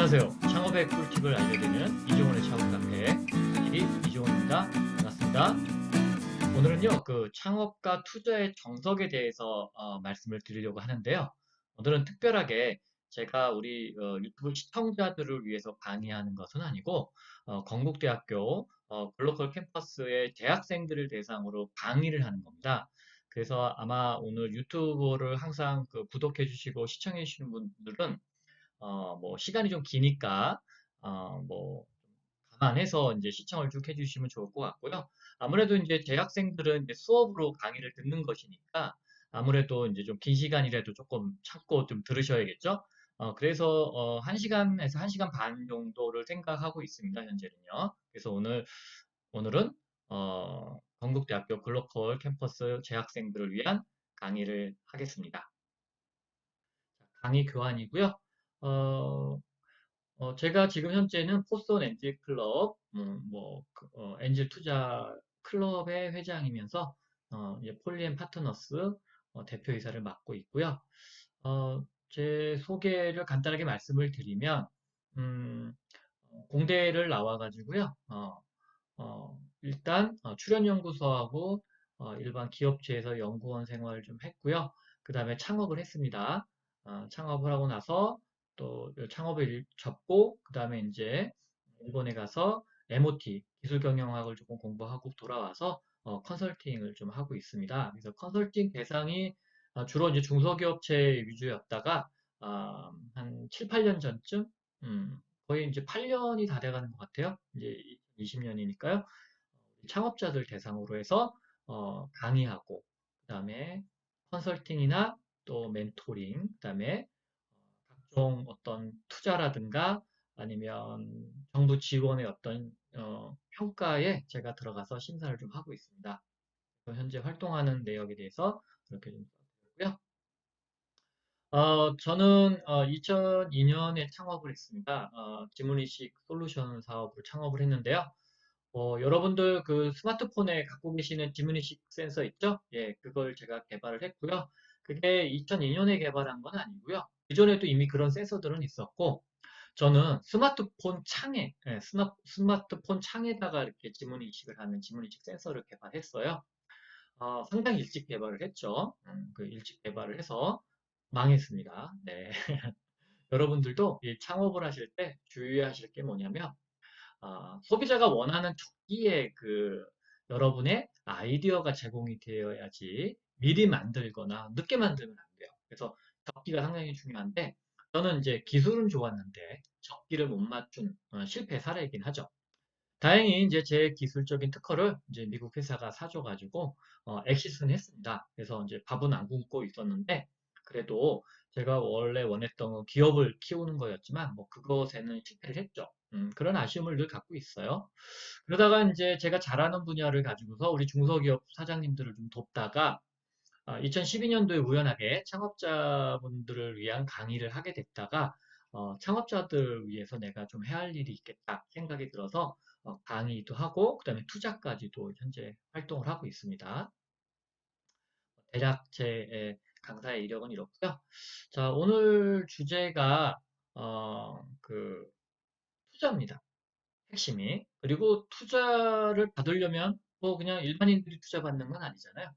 안녕하세요. 창업의 꿀팁을 알려드리는 이종원의 창업 카페 이종원입니다. 반갑습니다. 오늘은요, 창업과 투자의 정석에 대해서 말씀을 드리려고 하는데요. 오늘은 특별하게 제가 우리 유튜브 시청자들을 위해서 강의하는 것은 아니고 건국대학교 글로컬 캠퍼스의 재학생들을 대상으로 강의를 하는 겁니다. 그래서 아마 오늘 유튜브를 항상 구독해 주시고 시청해 주시는 분들은 뭐 시간이 좀 기니까 뭐 감안해서 이제 시청을 쭉 해주시면 좋을 것 같고요. 아무래도 이제 재학생들은 이제 수업으로 강의를 듣는 것이니까 아무래도 이제 좀 긴 시간이라도 조금 참고 좀 들으셔야겠죠. 그래서 1시간에서 1시간 반 정도를 생각하고 있습니다. 현재는요. 그래서 오늘은 건국대학교 글로컬 캠퍼스 재학생들을 위한 강의를 하겠습니다. 강의 교환이고요. 어, 제가 지금 현재는 포스온 엔젤 클럽, 엔젤 투자 클럽의 회장이면서, 이제 폴리앤 파트너스 대표이사를 맡고 있고요. 제 소개를 간단하게 말씀을 드리면, 음, 공대를 나와가지고요. 일단 출연연구소하고 일반 기업체에서 연구원 생활을 좀 했고요. 그 다음에 창업을 했습니다. 창업을 하고 나서 또 창업을 접고 그 다음에 이제 일본에 가서 MOT 기술 경영학을 조금 공부하고 돌아와서 컨설팅을 좀 하고 있습니다. 그래서 컨설팅 대상이 주로 이제 중소기업체 위주였다가 한 7, 8년 전쯤 거의 이제 8년이 다 돼가는 것 같아요. 이제 20년이니까요. 창업자들 대상으로 해서 강의하고 그다음에 컨설팅이나 또 멘토링, 그다음에 각종 어떤 투자라든가 아니면 정부 지원의 어떤 평가에 제가 들어가서 심사를 좀 하고 있습니다. 현재 활동하는 내역에 대해서 그렇게 좀 써드렸고요. 저는 2002년에 창업을 했습니다. 지문이식 솔루션 사업으로 창업을 했는데요. 여러분들 그 스마트폰에 갖고 계시는 지문인식 센서 있죠? 예, 그걸 제가 개발을 했고요. 그게 2002년에 개발한 건 아니고요. 그전에도 이미 그런 센서들은 있었고, 저는 스마트폰 창에, 예, 스마트폰 창에다가 이렇게 지문인식을 하는 지문인식 센서를 개발했어요. 상당히 일찍 개발을 했죠. 그 일찍 개발을 해서 망했습니다. 네. 여러분들도 이 창업을 하실 때 주의하실 게 뭐냐면, 소비자가 원하는 적기에 여러분의 아이디어가 제공이 되어야지 미리 만들거나 늦게 만들면 안 돼요. 그래서 적기가 상당히 중요한데 저는 이제 기술은 좋았는데 적기를 못 맞춘 실패 사례이긴 하죠. 다행히 이제 제 기술적인 특허를 이제 미국 회사가 사줘가지고 엑시스는 했습니다. 그래서 이제 밥은 안 굶고 있었는데 그래도 제가 원래 원했던 기업을 키우는 거였지만 뭐 그것에는 실패를 했죠. 그런 아쉬움을 늘 갖고 있어요. 그러다가 이제 제가 잘하는 분야를 가지고서 우리 중소기업 사장님들을 좀 돕다가 2012년도에 우연하게 창업자분들을 위한 강의를 하게 됐다가 창업자들을 위해서 내가 좀 해야 할 일이 있겠다 생각이 들어서 강의도 하고 그다음에 투자까지도 현재 활동을 하고 있습니다. 대략 제 강사의 이력은 이렇고요. 자, 오늘 주제가 투자입니다. 핵심이. 그리고 투자를 받으려면 뭐 그냥 일반인들이 투자받는 건 아니잖아요.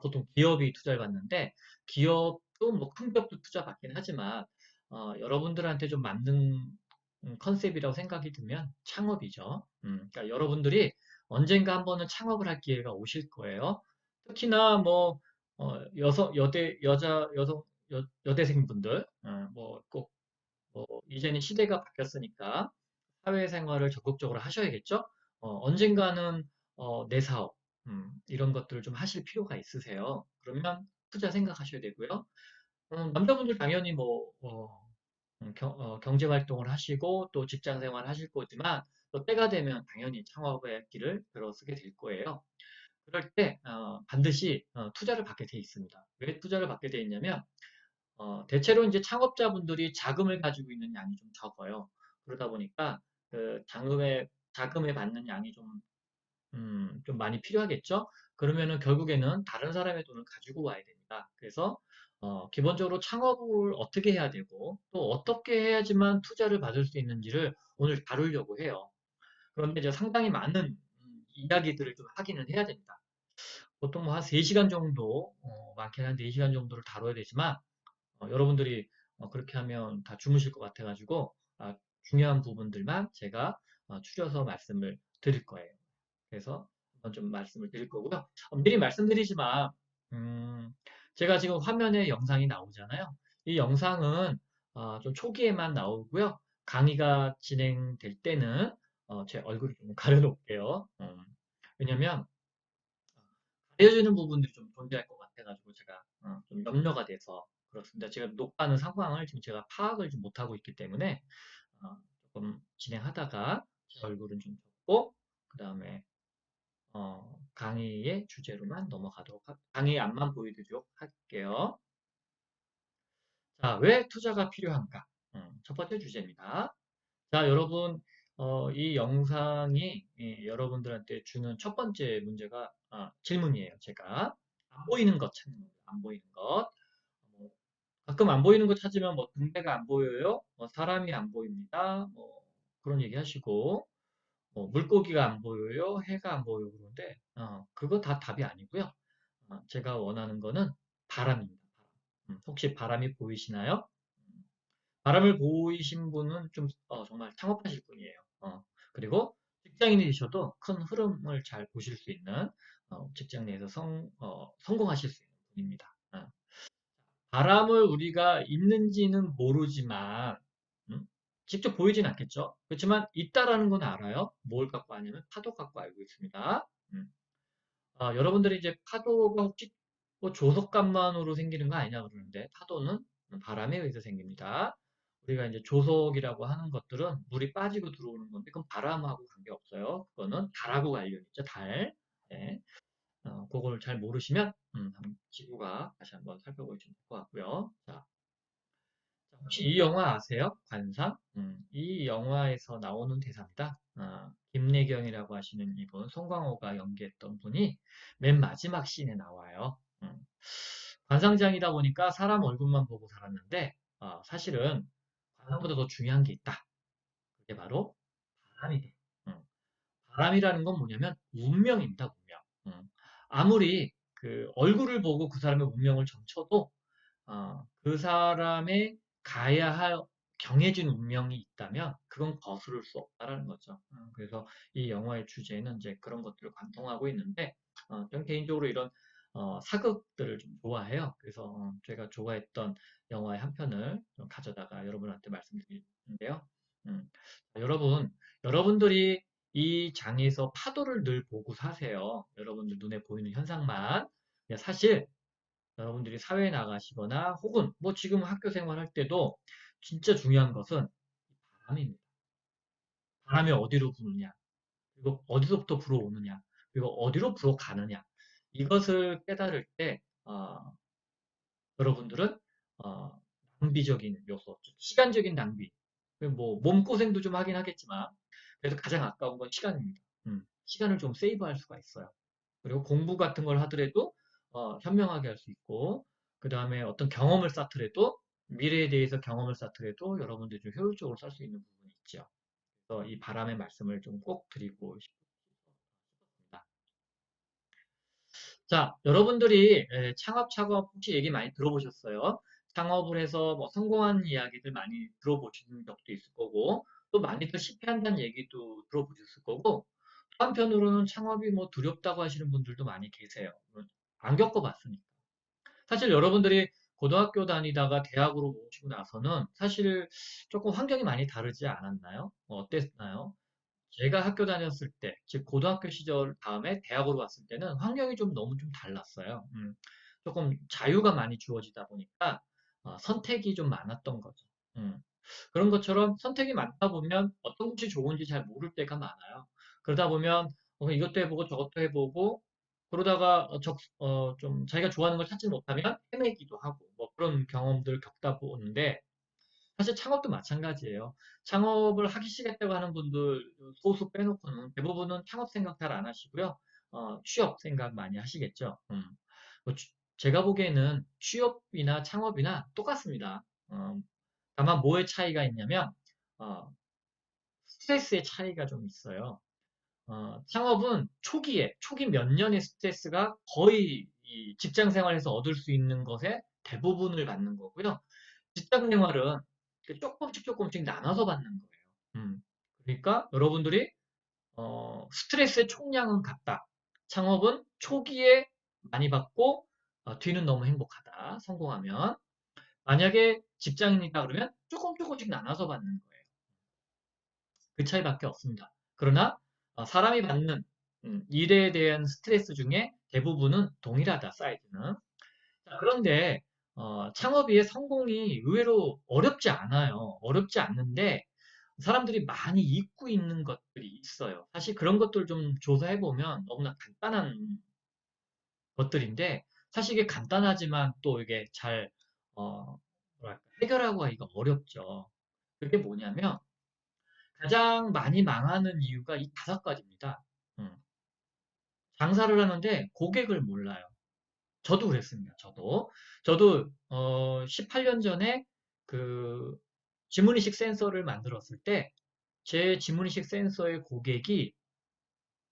보통 기업이 투자를 받는데 기업도 뭐 큰 기업도 투자 받긴 하지만 여러분들한테 좀 맞는 컨셉이라고 생각이 들면 창업이죠. 그러니까 여러분들이 언젠가 한 번은 창업을 할 기회가 오실 거예요. 특히나 뭐 여대생분들 뭐꼭 이제는 시대가 바뀌었으니까 사회생활을 적극적으로 하셔야겠죠? 언젠가는 내 사업, 이런 것들을 좀 하실 필요가 있으세요. 그러면 투자 생각하셔야 되고요. 남자분들 당연히 뭐, 경제 활동을 하시고 또 직장 생활 하실 거지만 또 때가 되면 당연히 창업의 길을 들어서게 될 거예요. 그럴 때 반드시 투자를 받게 돼 있습니다. 왜 투자를 받게 돼 있냐면 대체로 이제 창업자분들이 자금을 가지고 있는 양이 좀 적어요. 그러다 보니까 자금에 받는 양이 좀 많이 필요하겠죠? 그러면은 결국에는 다른 사람의 돈을 가지고 와야 됩니다. 그래서 기본적으로 창업을 어떻게 해야 되고 또 어떻게 해야지만 투자를 받을 수 있는지를 오늘 다루려고 해요. 그런데 이제 상당히 많은 이야기들을 좀 하기는 해야 됩니다. 보통 뭐 한 3시간 정도, 많게는 한 4시간 정도를 다뤄야 되지만 여러분들이 그렇게 하면 다 주무실 것 같아가지고 중요한 부분들만 제가 추려서 말씀을 드릴 거예요. 그래서 한번 좀 말씀을 드릴 거고요. 미리 말씀드리지만 음, 제가 지금 화면에 영상이 나오잖아요. 이 영상은 좀 초기에만 나오고요. 강의가 진행될 때는 제 얼굴을 좀 가려놓을게요. 왜냐면 가려지는 부분들이 좀 존재할 것 같아가지고 제가 좀 염려가 돼서 그렇습니다. 제가 녹화하는 상황을 지금 제가 파악을 좀 못하고 있기 때문에 조금 진행하다가 제 얼굴은 좀 적고 그 다음에 강의의 주제로만 강의 앞만 보여드리도록 할게요. 자, 왜 투자가 필요한가? 첫 번째 주제입니다. 자, 여러분, 이 영상이 여러분들한테 주는 첫 번째 문제가, 질문이에요. 제가. 안 보이는 것 찾는 거예요. 안 보이는 것. 뭐, 가끔 안 보이는 거 찾으면 뭐 등대가 안 보여요? 뭐 사람이 안 보입니다. 뭐 그런 얘기 하시고, 물고기가 안 보여요? 해가 안 보여요? 그런데, 그거 다 답이 아니고요. 제가 원하는 거는 바람입니다. 혹시 바람이 보이시나요? 바람을 보이신 분은 좀 정말 창업하실 분이에요. 그리고 직장인이 되셔도 큰 흐름을 잘 보실 수 있는 직장 내에서 성공하실 수 있는 분입니다. 바람을 우리가 있는지는 모르지만 음, 직접 보이진 않겠죠. 그렇지만 있다라는 건 알아요. 뭘 갖고 아냐면 파도 갖고 알고 있습니다. 여러분들이 이제 파도가 혹시 뭐 조석간만으로 생기는 거 아니냐 그러는데 파도는 바람에 의해서 생깁니다. 우리가 이제 조석이라고 하는 것들은 물이 빠지고 들어오는 건데 그건 바람하고 관계없어요. 그거는 달하고 관련 있죠. 달. 네. 그걸 잘 모르시면 지구가 다시 한번 살펴보시면 될 것 같고요. 자, 혹시 이 영화 아세요? 관상? 이 영화에서 나오는 대사입니다. 김래경이라고 하시는 이분, 송강호가 연기했던 분이 맨 마지막 씬에 나와요. 관상장이다 보니까 사람 얼굴만 보고 살았는데, 사실은 관상보다 더 중요한 게 있다. 그게 바로 바람이다. 음, 바람이라는 건 뭐냐면 운명입니다, 운명. 아무리 그 얼굴을 보고 그 사람의 운명을 점쳐도 그 사람의 가야 할 정해진 운명이 있다면 그건 거스를 수 없다라는 거죠. 그래서 이 영화의 주제는 이제 그런 것들을 관통하고 있는데 저는 개인적으로 이런 사극들을 좀 좋아해요. 그래서 제가 좋아했던 영화의 한 편을 좀 가져다가 여러분한테 말씀드리는데요. 음, 여러분들이 이 장에서 파도를 늘 보고 사세요. 여러분들 눈에 보이는 현상만. 사실 여러분들이 사회에 나가시거나 혹은 뭐 지금 학교 생활할 때도 진짜 중요한 것은 바람입니다. 바람이 어디로 부느냐, 그리고 어디서부터 불어오느냐, 그리고 어디로 불어가느냐. 이것을 깨달을 때 여러분들은 어, 낭비적인 요소, 시간적인 낭비, 뭐 몸고생도 좀 하긴 하겠지만 그래서 가장 아까운 건 시간입니다. 시간을 좀 세이브할 수가 있어요. 그리고 공부 같은 걸 하더라도 현명하게 할 수 있고 그 다음에 어떤 경험을 쌓더라도 미래에 대해서 경험을 쌓더라도 여러분들이 좀 효율적으로 살 수 있는 부분이 있죠. 그래서 이 바람의 말씀을 좀 꼭 드리고 싶습니다. 자, 여러분들이 창업 작업 혹시 얘기 많이 들어보셨어요? 창업을 해서 뭐 성공한 이야기들 많이 들어보신 적도 있을 거고 또 많이들 실패한다는 얘기도 들어보셨을 거고 또 한편으로는 창업이 뭐 두렵다고 하시는 분들도 많이 계세요. 안 겪어봤으니까. 사실 여러분들이 고등학교 다니다가 대학으로 오시고 나서는 사실 조금 환경이 많이 다르지 않았나요? 어땠나요? 제가 학교 다녔을 때, 즉 고등학교 시절 다음에 대학으로 왔을 때는 환경이 좀 너무 좀 달랐어요. 조금 자유가 많이 주어지다 보니까 선택이 좀 많았던 거죠. 음. 그런 것처럼 선택이 많다 보면 어떤 것이 좋은지 잘 모를 때가 많아요. 그러다 보면 이것도 해보고 저것도 해보고 그러다가 좀 자기가 좋아하는 걸 찾지 못하면 헤매기도 하고 뭐 그런 경험들 겪다 보는데 사실 창업도 마찬가지예요. 창업을 하기 싫겠다고 하는 분들 소수 빼놓고는 대부분은 창업 생각 잘 안 하시고요. 취업 생각 많이 하시겠죠. 뭐 제가 보기에는 취업이나 창업이나 똑같습니다. 다만 뭐의 차이가 있냐면, 어, 스트레스의 차이가 좀 있어요. 창업은 초기 몇 년의 스트레스가 거의 이 직장 생활에서 얻을 수 있는 것의 대부분을 받는 거고요. 직장 생활은 조금씩 조금씩 나눠서 받는 거예요. 그러니까 여러분들이 스트레스의 총량은 같다. 창업은 초기에 많이 받고 뒤는 너무 행복하다. 성공하면. 만약에 직장인이다 그러면 조금 조금씩 나눠서 받는 거예요. 그 차이밖에 없습니다. 그러나 사람이 받는 일에 대한 스트레스 중에 대부분은 동일하다. 사이즈는. 자, 그런데 창업의 성공이 의외로 어렵지 않아요. 어렵지 않는데 사람들이 많이 잊고 있는 것들이 있어요. 사실 그런 것들 좀 조사해 보면 너무나 간단한 것들인데 사실 이게 간단하지만 또 이게 잘 뭐랄까, 해결하고 하기가 어렵죠. 그게 뭐냐면 가장 많이 망하는 이유가 이 다섯 가지입니다. 음, 장사를 하는데 고객을 몰라요. 저도 그랬습니다. 저도 18년 전에 그 지문인식 센서를 만들었을 때 제 지문인식 센서의 고객이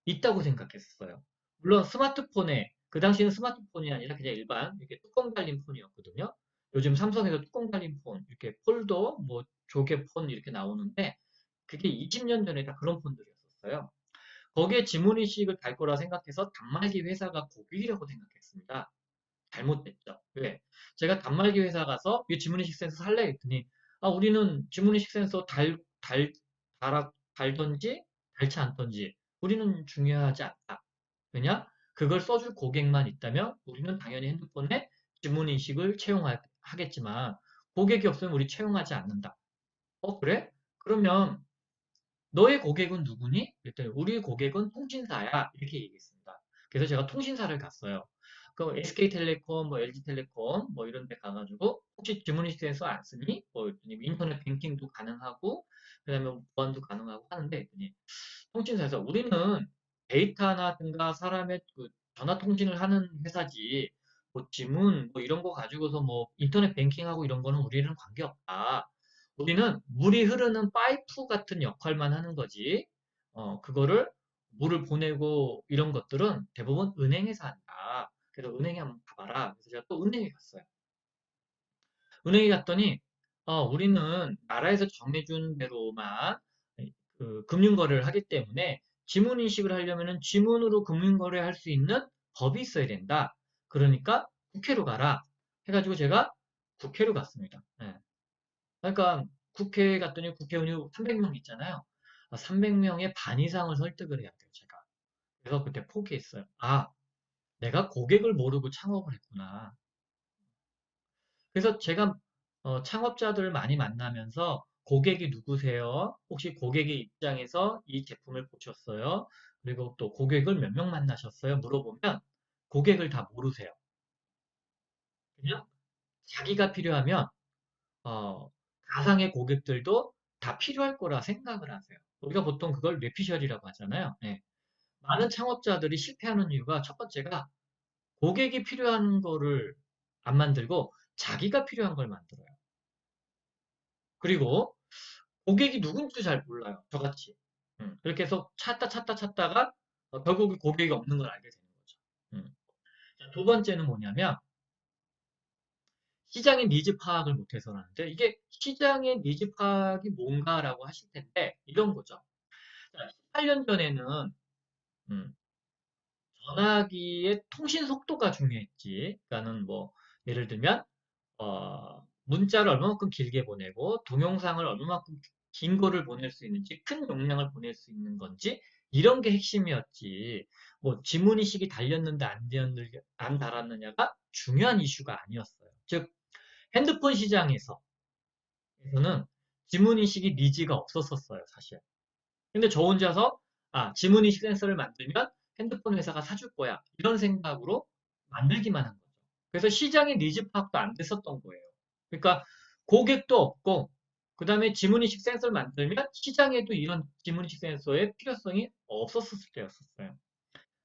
있다고 생각했어요. 물론 스마트폰에 그 당시에는 스마트폰이 아니라 그냥 일반 이렇게 뚜껑 달린 폰이었거든요. 요즘 삼성에서 뚜껑 달린 폰, 이렇게 폴더, 뭐 조개 폰 이렇게 나오는데 그게 20년 전에 다 그런 폰들이었어요. 거기에 지문인식을 달 거라 생각해서 단말기 회사가 고객이라고 생각했습니다. 잘못됐죠. 왜? 제가 단말기 회사 가서 이 지문인식 센서 살래 했더니 우리는 지문인식 센서 달던지 달지 않던지 우리는 중요하지 않다. 왜냐? 그걸 써줄 고객만 있다면 우리는 당연히 핸드폰에 지문인식을 채용하겠지만 고객이 없으면 우리 채용하지 않는다. 그래? 그러면 너의 고객은 누구니? 그랬더니 우리 고객은 통신사야. 이렇게 얘기했습니다. 그래서 제가 통신사를 갔어요. 그 SK텔레콤, 뭐 LG텔레콤, 뭐 이런 데 가가지고 혹시 주문인식에서 안 쓰니? 뭐 인터넷 뱅킹도 가능하고 그다음에 뭐 보안도 가능하고 하는데 했더니 통신사에서 우리는 데이터나든가 사람의 그 전화 통신을 하는 회사지 뭐 지문 뭐 이런 거 가지고서 뭐 인터넷 뱅킹하고 이런 거는 우리는 관계없다. 우리는 물이 흐르는 파이프 같은 역할만 하는 거지. 그거를 물을 보내고 이런 것들은 대부분 은행에서 한다. 그래서 은행에 한번 가봐라. 그래서 제가 또 은행에 갔어요. 은행에 갔더니 우리는 나라에서 정해준 대로만 그 금융거래를 하기 때문에 지문인식을 하려면은 지문으로 금융거래 할 수 있는 법이 있어야 된다. 그러니까 국회로 가라. 해가지고 제가 국회로 갔습니다. 예. 그러니까 국회에 갔더니 국회의원이 300명 있잖아요. 300명의 반 이상을 설득을 해야 돼요, 제가. 그래서 그때 포기했어요. 내가 고객을 모르고 창업을 했구나. 그래서 제가 창업자들을 많이 만나면서 고객이 누구세요? 혹시 고객의 입장에서 이 제품을 보셨어요? 그리고 또 고객을 몇 명 만나셨어요? 물어보면 고객을 다 모르세요. 그냥 자기가 필요하면 어, 가상의 고객들도 다 필요할 거라 생각을 하세요. 우리가 보통 그걸 뇌피셜이라고 하잖아요. 네. 많은 창업자들이 실패하는 이유가 첫 번째가 고객이 필요한 거를 안 만들고 자기가 필요한 걸 만들어요. 그리고 고객이 누군지도 잘 몰라요. 저같이. 그렇게 해서 찾다가 결국 고객이 없는 걸 알게 되는 거죠. 자, 두 번째는 뭐냐면 시장의 니즈 파악을 못해서라는데 이게 시장의 니즈 파악이 뭔가라고 하실 텐데 이런 거죠. 18년 전에는 음, 전화기의 통신 속도가 중요했지. 그러니까는 뭐 예를 들면 문자를 얼마만큼 길게 보내고 동영상을 얼마만큼 긴 거를 보낼 수 있는지 큰 용량을 보낼 수 있는 건지 이런 게 핵심이었지. 뭐 지문인식이 달렸는데 안 달았느냐가 중요한 이슈가 아니었어요. 즉 핸드폰 시장에서는 지문인식이 니즈가 없었었어요, 사실. 근데 저 혼자서 지문인식 센서를 만들면 핸드폰 회사가 사줄 거야. 이런 생각으로 만들기만 한 거죠. 그래서 시장의 니즈 파악도 안 됐었던 거예요. 그러니까 고객도 없고 그다음에 지문인식 센서를 만들면 시장에도 이런 지문인식 센서의 필요성이 없었을 때였었어요.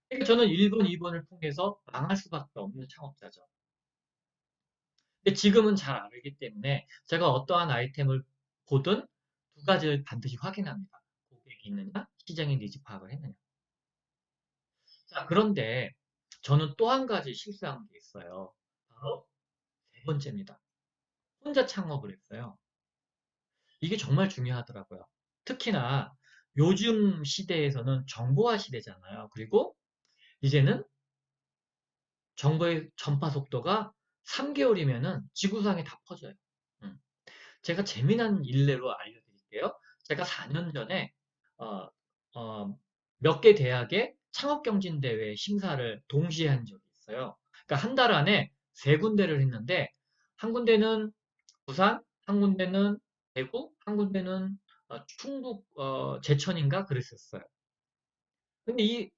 그러니까 저는 1번, 2번을 통해서 망할 수밖에 없는 창업자죠. 근데 지금은 잘 알기 때문에 제가 어떠한 아이템을 보든 두 가지를 반드시 확인합니다. 고객이 있느냐, 시장의 니즈 파악을 했느냐. 자, 그런데 저는 또 한 가지 실수한 게 있어요. 바로 세 번째입니다. 혼자 창업을 했어요. 이게 정말 중요하더라고요. 특히나 요즘 시대에서는 정보화 시대잖아요. 그리고 이제는 정보의 전파 속도가 3개월이면은 지구상에 다 퍼져요. 음. 제가 재미난 일례로 알려드릴게요. 제가 4년 전에 어, 몇 개 대학의 창업경진대회 심사를 동시에 한 적이 있어요. 그러니까 한 달 안에 세 군데를 했는데 한 군데는 부산, 한 군데는 대구, 한 군데는 충북 제천인가 그랬었어요. 근데 이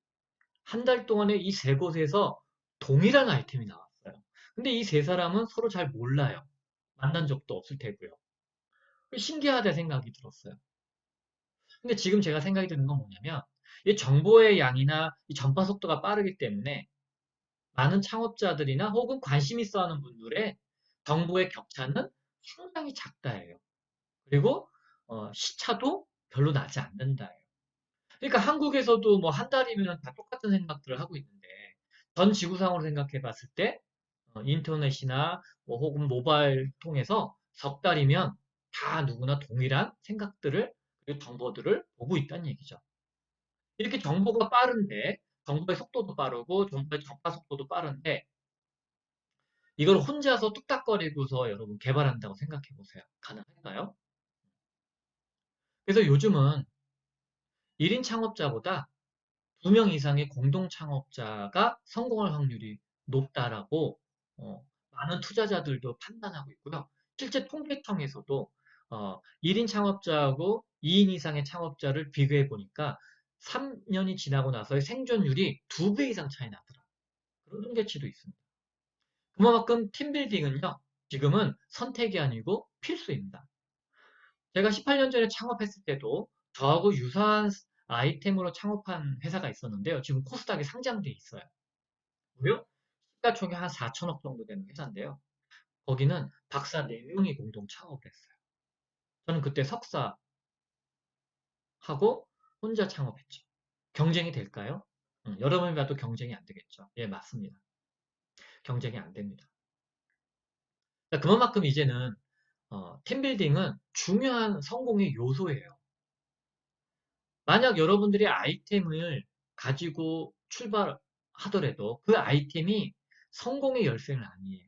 한 달 동안에 이 세 곳에서 동일한 아이템이 나왔어요. 근데 이 세 사람은 서로 잘 몰라요. 만난 적도 없을 테고요. 신기하다 생각이 들었어요. 근데 지금 제가 생각이 드는 건 뭐냐면 이 정보의 양이나 이 전파 속도가 빠르기 때문에 많은 창업자들이나 혹은 관심 있어 하는 분들의 정보의 격차는 상당히 작다예요. 그리고 시차도 별로 나지 않는다예요. 그러니까 한국에서도 뭐 한 달이면 다 똑같은 생각들을 하고 있는데 전 지구상으로 생각해 봤을 때 인터넷이나 뭐 혹은 모바일 통해서 석 달이면 다 누구나 동일한 생각들을 그리고 정보들을 보고 있다는 얘기죠. 이렇게 정보가 빠른데 정보의 속도도 빠르고 정보의 전파 속도도 빠른데 이걸 혼자서 뚝딱거리고서 여러분 개발한다고 생각해 보세요. 가능할까요? 그래서 요즘은 1인 창업자보다 2명 이상의 공동 창업자가 성공할 확률이 높다라고 많은 투자자들도 판단하고 있고요. 실제 통계청에서도 1인 창업자하고 2인 이상의 창업자를 비교해 보니까 3년이 지나고 나서의 생존율이 2배 이상 차이 나더라. 그런 통계치도 있습니다. 그만큼 팀빌딩은요, 지금은 선택이 아니고 필수입니다. 제가 18년 전에 창업했을 때도 저하고 유사한 아이템으로 창업한 회사가 있었는데요. 지금 코스닥에 상장돼 있어요. 무려 시가총액 한 4천억 정도 되는 회사인데요. 거기는 박사 4명이 공동 창업을 했어요. 저는 그때 석사하고 혼자 창업했죠. 경쟁이 될까요? 여러분이 봐도 경쟁이 안 되겠죠. 예, 맞습니다. 경쟁이 안 됩니다. 그러니까 그만큼 이제는 팀빌딩은 중요한 성공의 요소예요. 만약 여러분들이 아이템을 가지고 출발하더라도 그 아이템이 성공의 열쇠는 아니에요.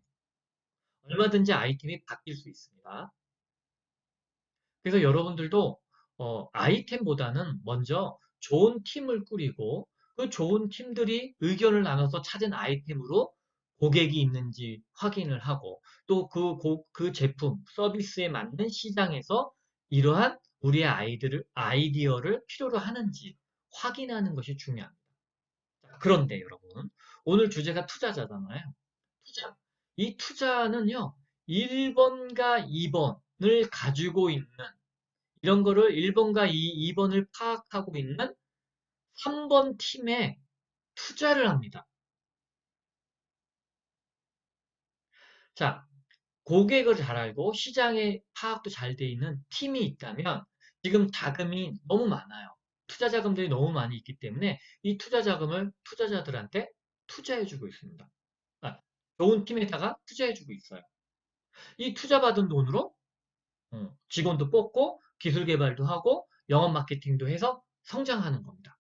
얼마든지 아이템이 바뀔 수 있습니다. 그래서 여러분들도 아이템보다는 먼저 좋은 팀을 꾸리고 그 좋은 팀들이 의견을 나눠서 찾은 아이템으로 고객이 있는지 확인을 하고 또 그 제품, 서비스에 맞는 시장에서 이러한 우리의 아이디어를 필요로 하는지 확인하는 것이 중요합니다. 그런데 여러분, 오늘 주제가 투자자잖아요. 투자. 이 투자는요, 1번과 2번을 가지고 있는 이런 거를 1번과 2번을 파악하고 있는 3번 팀에 투자를 합니다. 자, 고객을 잘 알고 시장의 파악도 잘 돼 있는 팀이 있다면 지금 자금이 너무 많아요. 투자 자금들이 너무 많이 있기 때문에 이 투자 자금을 투자자들한테 투자해주고 있습니다. 아, 좋은 팀에다가 투자해주고 있어요. 이 투자받은 돈으로 직원도 뽑고 기술 개발도 하고 영업 마케팅도 해서 성장하는 겁니다.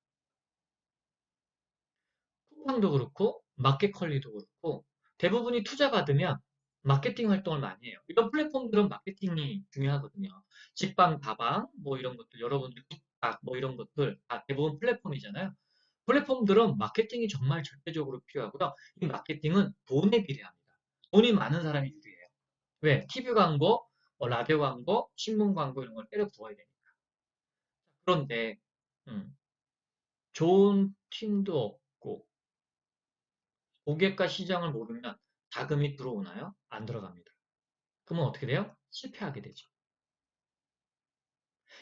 쿠팡도 그렇고 마켓컬리도 그렇고 대부분이 투자받으면 마케팅 활동을 많이 해요. 이런 플랫폼들은 마케팅이 중요하거든요. 직방, 다방 뭐 이런 것들 여러분들 굿딱 뭐 이런 것들 다 대부분 플랫폼이잖아요. 플랫폼들은 마케팅이 정말 절대적으로 필요하고요. 이 마케팅은 돈에 비례합니다. 돈이 많은 사람이 유리해요. 왜? TV 광고, 라디오 광고, 신문 광고 이런 걸 때려 부어야 되니까. 그런데 음, 좋은 팀도 없고 고객과 시장을 모르면 자금이 들어오나요? 안 들어갑니다. 그러면 어떻게 돼요? 실패하게 되죠.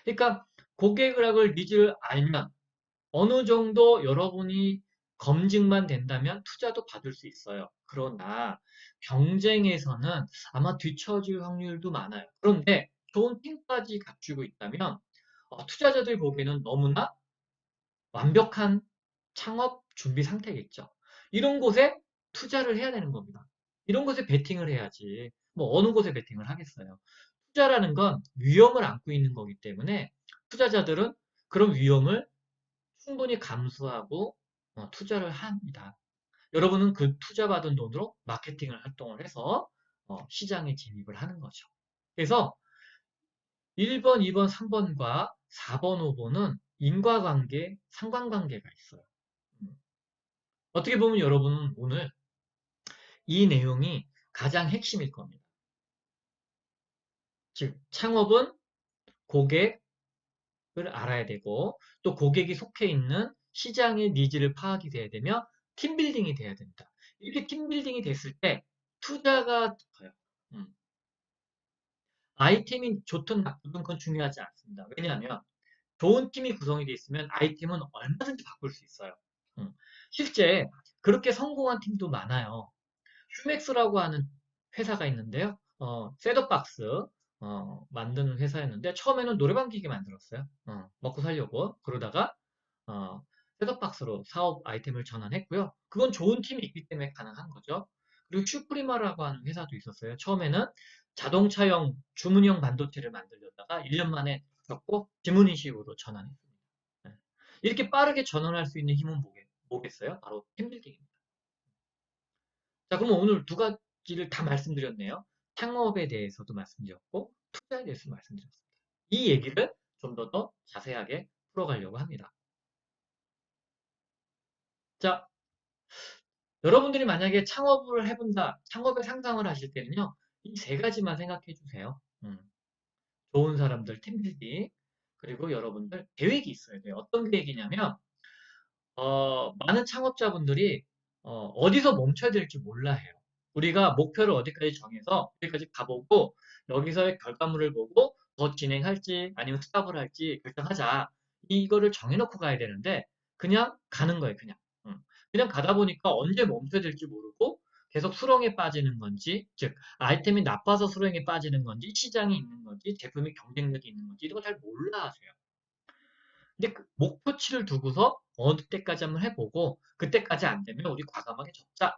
그러니까 고객을 니즈를 알면 어느 정도 여러분이 검증만 된다면 투자도 받을 수 있어요. 그러나 경쟁에서는 아마 뒤처질 확률도 많아요. 그런데 좋은 팀까지 갖추고 있다면 투자자들 보기에는 너무나 완벽한 창업 준비 상태겠죠. 이런 곳에 투자를 해야 되는 겁니다. 이런 곳에 베팅을 해야지. 뭐 어느 곳에 베팅을 하겠어요. 투자라는 건 위험을 안고 있는 거기 때문에 투자자들은 그런 위험을 충분히 감수하고 투자를 합니다. 여러분은 그 투자받은 돈으로 마케팅을 활동을 해서 시장에 진입을 하는 거죠. 그래서 1번, 2번, 3번과 4번, 5번은 인과관계, 상관관계가 있어요. 음. 어떻게 보면 여러분은 오늘 이 내용이 가장 핵심일 겁니다. 즉, 창업은 고객을 알아야 되고 또 고객이 속해 있는 시장의 니즈를 파악이 돼야 되며 팀빌딩이 돼야 된다. 이렇게 팀빌딩이 됐을 때 투자가 커요. 음. 아이템이 좋든 나쁘든 그건 중요하지 않습니다. 왜냐하면 좋은 팀이 구성이 되어 있으면 아이템은 얼마든지 바꿀 수 있어요. 음. 실제 그렇게 성공한 팀도 많아요. 휴맥스라고 하는 회사가 있는데요. 셋업박스 만드는 회사였는데 처음에는 노래방 기계 만들었어요. 먹고 살려고. 그러다가 어, 셋업박스로 사업 아이템을 전환했고요. 그건 좋은 팀이 있기 때문에 가능한 거죠. 그리고 슈프리마라고 하는 회사도 있었어요. 처음에는 자동차용 주문형 반도체를 만들려다가 1년 만에 겪고 지문인식으로 전환했습니다. 네. 이렇게 빠르게 전환할 수 있는 힘은 뭐겠어요? 바로 팀빌딩입니다. 자, 그럼 오늘 두 가지를 다 말씀드렸네요. 창업에 대해서도 말씀드렸고, 투자에 대해서도 말씀드렸습니다. 이 얘기를 좀 더 자세하게 풀어가려고 합니다. 자, 여러분들이 만약에 창업을 해본다, 창업에 상상을 하실 때는요, 이 세 가지만 생각해 주세요. 좋은 사람들, 팀빌딩, 그리고 여러분들 계획이 있어야 돼요. 어떤 계획이냐면, 많은 창업자분들이 어디서 멈춰야 될지 몰라 해요. 우리가 목표를 어디까지 정해서 어디까지 가보고 여기서의 결과물을 보고 더 진행할지 아니면 스탑을 할지 결정하자. 이거를 정해놓고 가야 되는데 그냥 가는 거예요. 그냥. 음. 그냥 가다 보니까 언제 멈춰야 될지 모르고 계속 수렁에 빠지는 건지, 즉 아이템이 나빠서 수렁에 빠지는 건지, 시장이 있는 건지, 제품이 경쟁력이 있는 건지 이런 거 잘 몰라 하세요. 근데 그 목표치를 두고서 어느 때까지 한번 해보고 그때까지 안 되면 우리 과감하게 접자.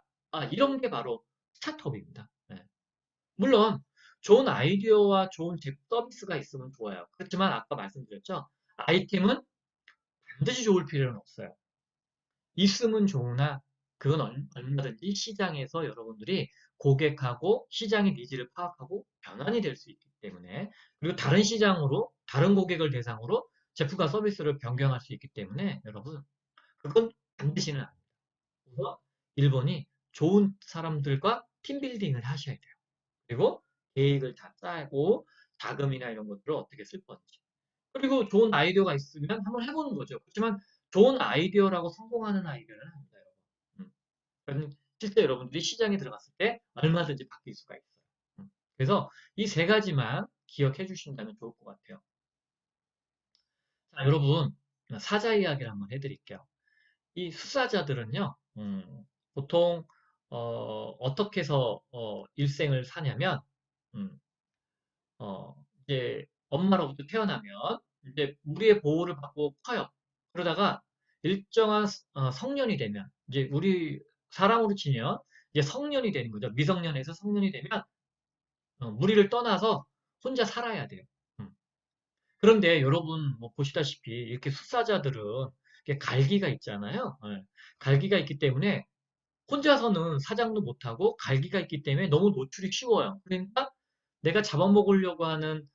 이런 게 바로 스타트업입니다. 네. 물론 좋은 아이디어와 좋은 서비스가 있으면 좋아요. 그렇지만 아까 말씀드렸죠. 아이템은 반드시 좋을 필요는 없어요. 있으면 좋으나 그건 얼마든지 시장에서 여러분들이 고객하고 시장의 니즈를 파악하고 변환이 될 수 있기 때문에 그리고 다른 시장으로 다른 고객을 대상으로 제품과 서비스를 변경할 수 있기 때문에 여러분 그건 반드시는 아닙니다. 그래서 1번이 좋은 사람들과 팀빌딩을 하셔야 돼요. 그리고 계획을 다 짜고 자금이나 이런 것들을 어떻게 쓸 건지. 그리고 좋은 아이디어가 있으면 한번 해보는 거죠. 그렇지만 좋은 아이디어라고 성공하는 아이디어는 아닙니다, 여러분. 실제 여러분들이 시장에 들어갔을 때 얼마든지 바뀔 수가 있어요. 그래서 이 세 가지만 기억해 주신다면 좋을 것 같아요. 자, 여러분, 사자 이야기를 한번 해드릴게요. 이 수사자들은요, 보통, 떻게 해서, 일생을 사냐면, 음, 이제 엄마로부터 태어나면, 이제 우리의 보호를 받고 커요. 그러다가 일정한 성년이 되면, 이제 우리 사람으로 치면, 이제 성년이 되는 거죠. 미성년에서 성년이 되면, 무리를 떠나서 혼자 살아야 돼요. 음. 그런데 여러분 뭐 보시다시피 이렇게 숫사자들은 이렇게 갈기가 있잖아요. 예. 갈기가 있기 때문에 혼자서는 사장도 못하고 갈기가 있기 때문에 너무 노출이 쉬워요. 그러니까 내가 잡아먹으려고 하는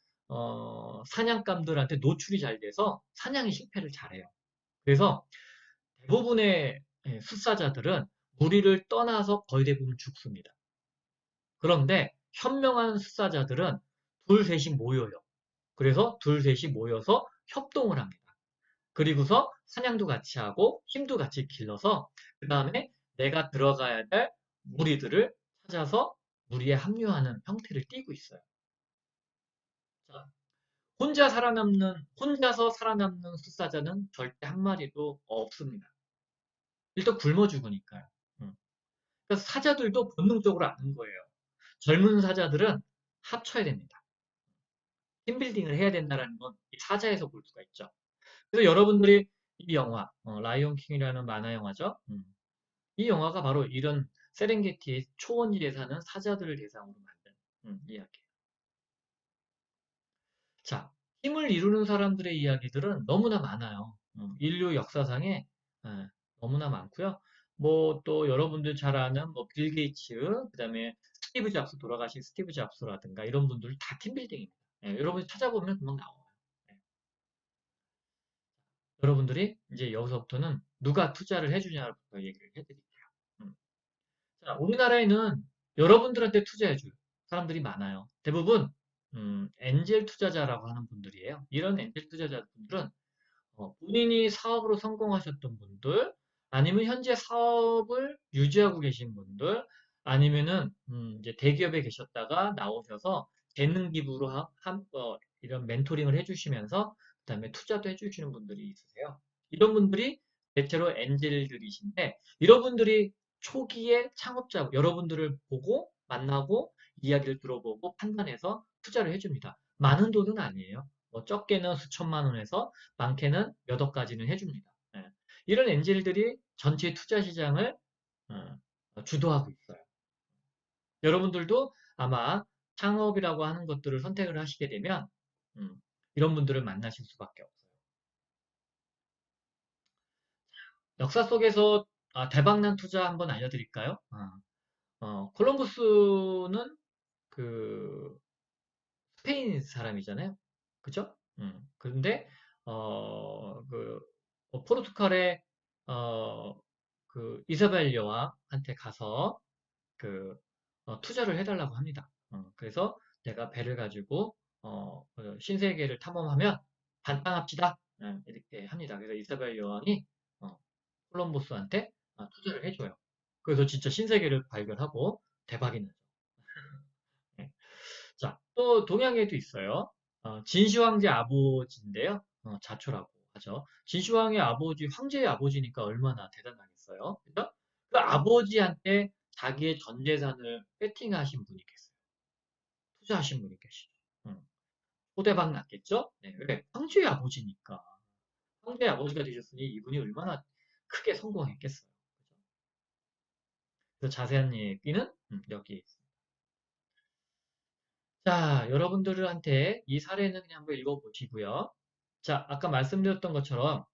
사냥감들한테 노출이 잘 돼서 사냥의 실패를 잘해요. 그래서 대부분의 숫사자들은 무리를 떠나서 거의 대부분 죽습니다. 그런데 현명한 숫사자들은 둘 셋이 모여요. 그래서 둘 셋이 모여서 협동을 합니다. 그리고서 사냥도 같이 하고 힘도 같이 길러서 그 다음에 내가 들어가야 될 무리들을 찾아서 무리에 합류하는 형태를 띠고 있어요. 자, 혼자서 살아남는 숫사자는 절대 한 마리도 없습니다. 일단 굶어 죽으니까요. 음. 그래서 사자들도 본능적으로 아는 거예요. 젊은 사자들은 합쳐야 됩니다. 팀빌딩을 해야 된다는 건 이 사자에서 볼 수가 있죠. 그래서 여러분들이 이 영화, 라이온 킹이라는 만화 영화죠. 이 영화가 바로 이런 세렝게티의 초원지에 사는 사자들을 대상으로 만든 이야기예요. 자, 힘을 이루는 사람들의 이야기들은 너무나 많아요. 인류 역사상에 너무나 많고요. 뭐 또 여러분들 잘 아는 뭐 빌 게이츠, 그다음에 스티브 잡스 돌아가신 스티브 잡스라든가 이런 분들 다 팀빌딩입니다. 여러분이 찾아보면 금방 나와요. 예. 여러분들이 이제 여기서부터는 누가 투자를 해주냐부터 얘기를 해드릴게요. 음. 자, 우리나라에는 여러분들한테 투자해줄 사람들이 많아요. 대부분 엔젤 투자자라고 하는 분들이에요. 이런 엔젤 투자자분들은 본인이 사업으로 성공하셨던 분들, 아니면 현재 사업을 유지하고 계신 분들, 아니면은 이제 대기업에 계셨다가 나오셔서 재능 기부로 이런 멘토링을 해주시면서 그다음에 투자도 해주시는 분들이 있으세요. 이런 분들이 대체로 엔젤들이신데, 이런 분들이 초기에 창업자 여러분들을 보고 만나고 이야기를 들어보고 판단해서 투자를 해줍니다. 많은 돈은 아니에요. 뭐 적게는 수천만 원에서 많게는 몇 억까지는 해줍니다. 예. 이런 엔젤들이 전체 투자 시장을 주도하고 있어요. 여러분들도 아마 창업이라고 하는 것들을 선택을 하시게 되면 음, 이런 분들을 만나실 수밖에 없어요. 역사 속에서 대박난 투자 한번 알려드릴까요? 콜럼버스는 그 스페인 사람이잖아요. 그죠? 그런데 포르투갈의 어, 그 이사벨 여왕한테 가서 그 투자를 해달라고 합니다. 그래서 내가 배를 가지고 그 신세계를 탐험하면 반땅합시다. 이렇게 합니다. 그래서 이사벨 여왕이 어, 콜럼버스한테 투자를 해줘요. 그래서 진짜 신세계를 발견하고 대박이 나죠. 네. 자, 또 동양에도 있어요. 진시황제 아버지인데요. 자초라고 하죠. 진시황의 아버지, 황제의 아버지니까 얼마나 대단하겠어요. 그죠? 그 아버지한테 자기의 전 재산을 베팅하신 분이 계세요. 투자하신 분이 계시죠. 호대박 났겠죠? 네, 왜? 황제의 아버지니까. 황제의 아버지가 되셨으니 이분이 얼마나 크게 성공했겠어요. 그죠? 그래서 자세한 얘기는 여기에 있습니다. 자, 여러분들한테 이 사례는 그냥 한번 읽어보시고요. 자, 아까 말씀드렸던 것처럼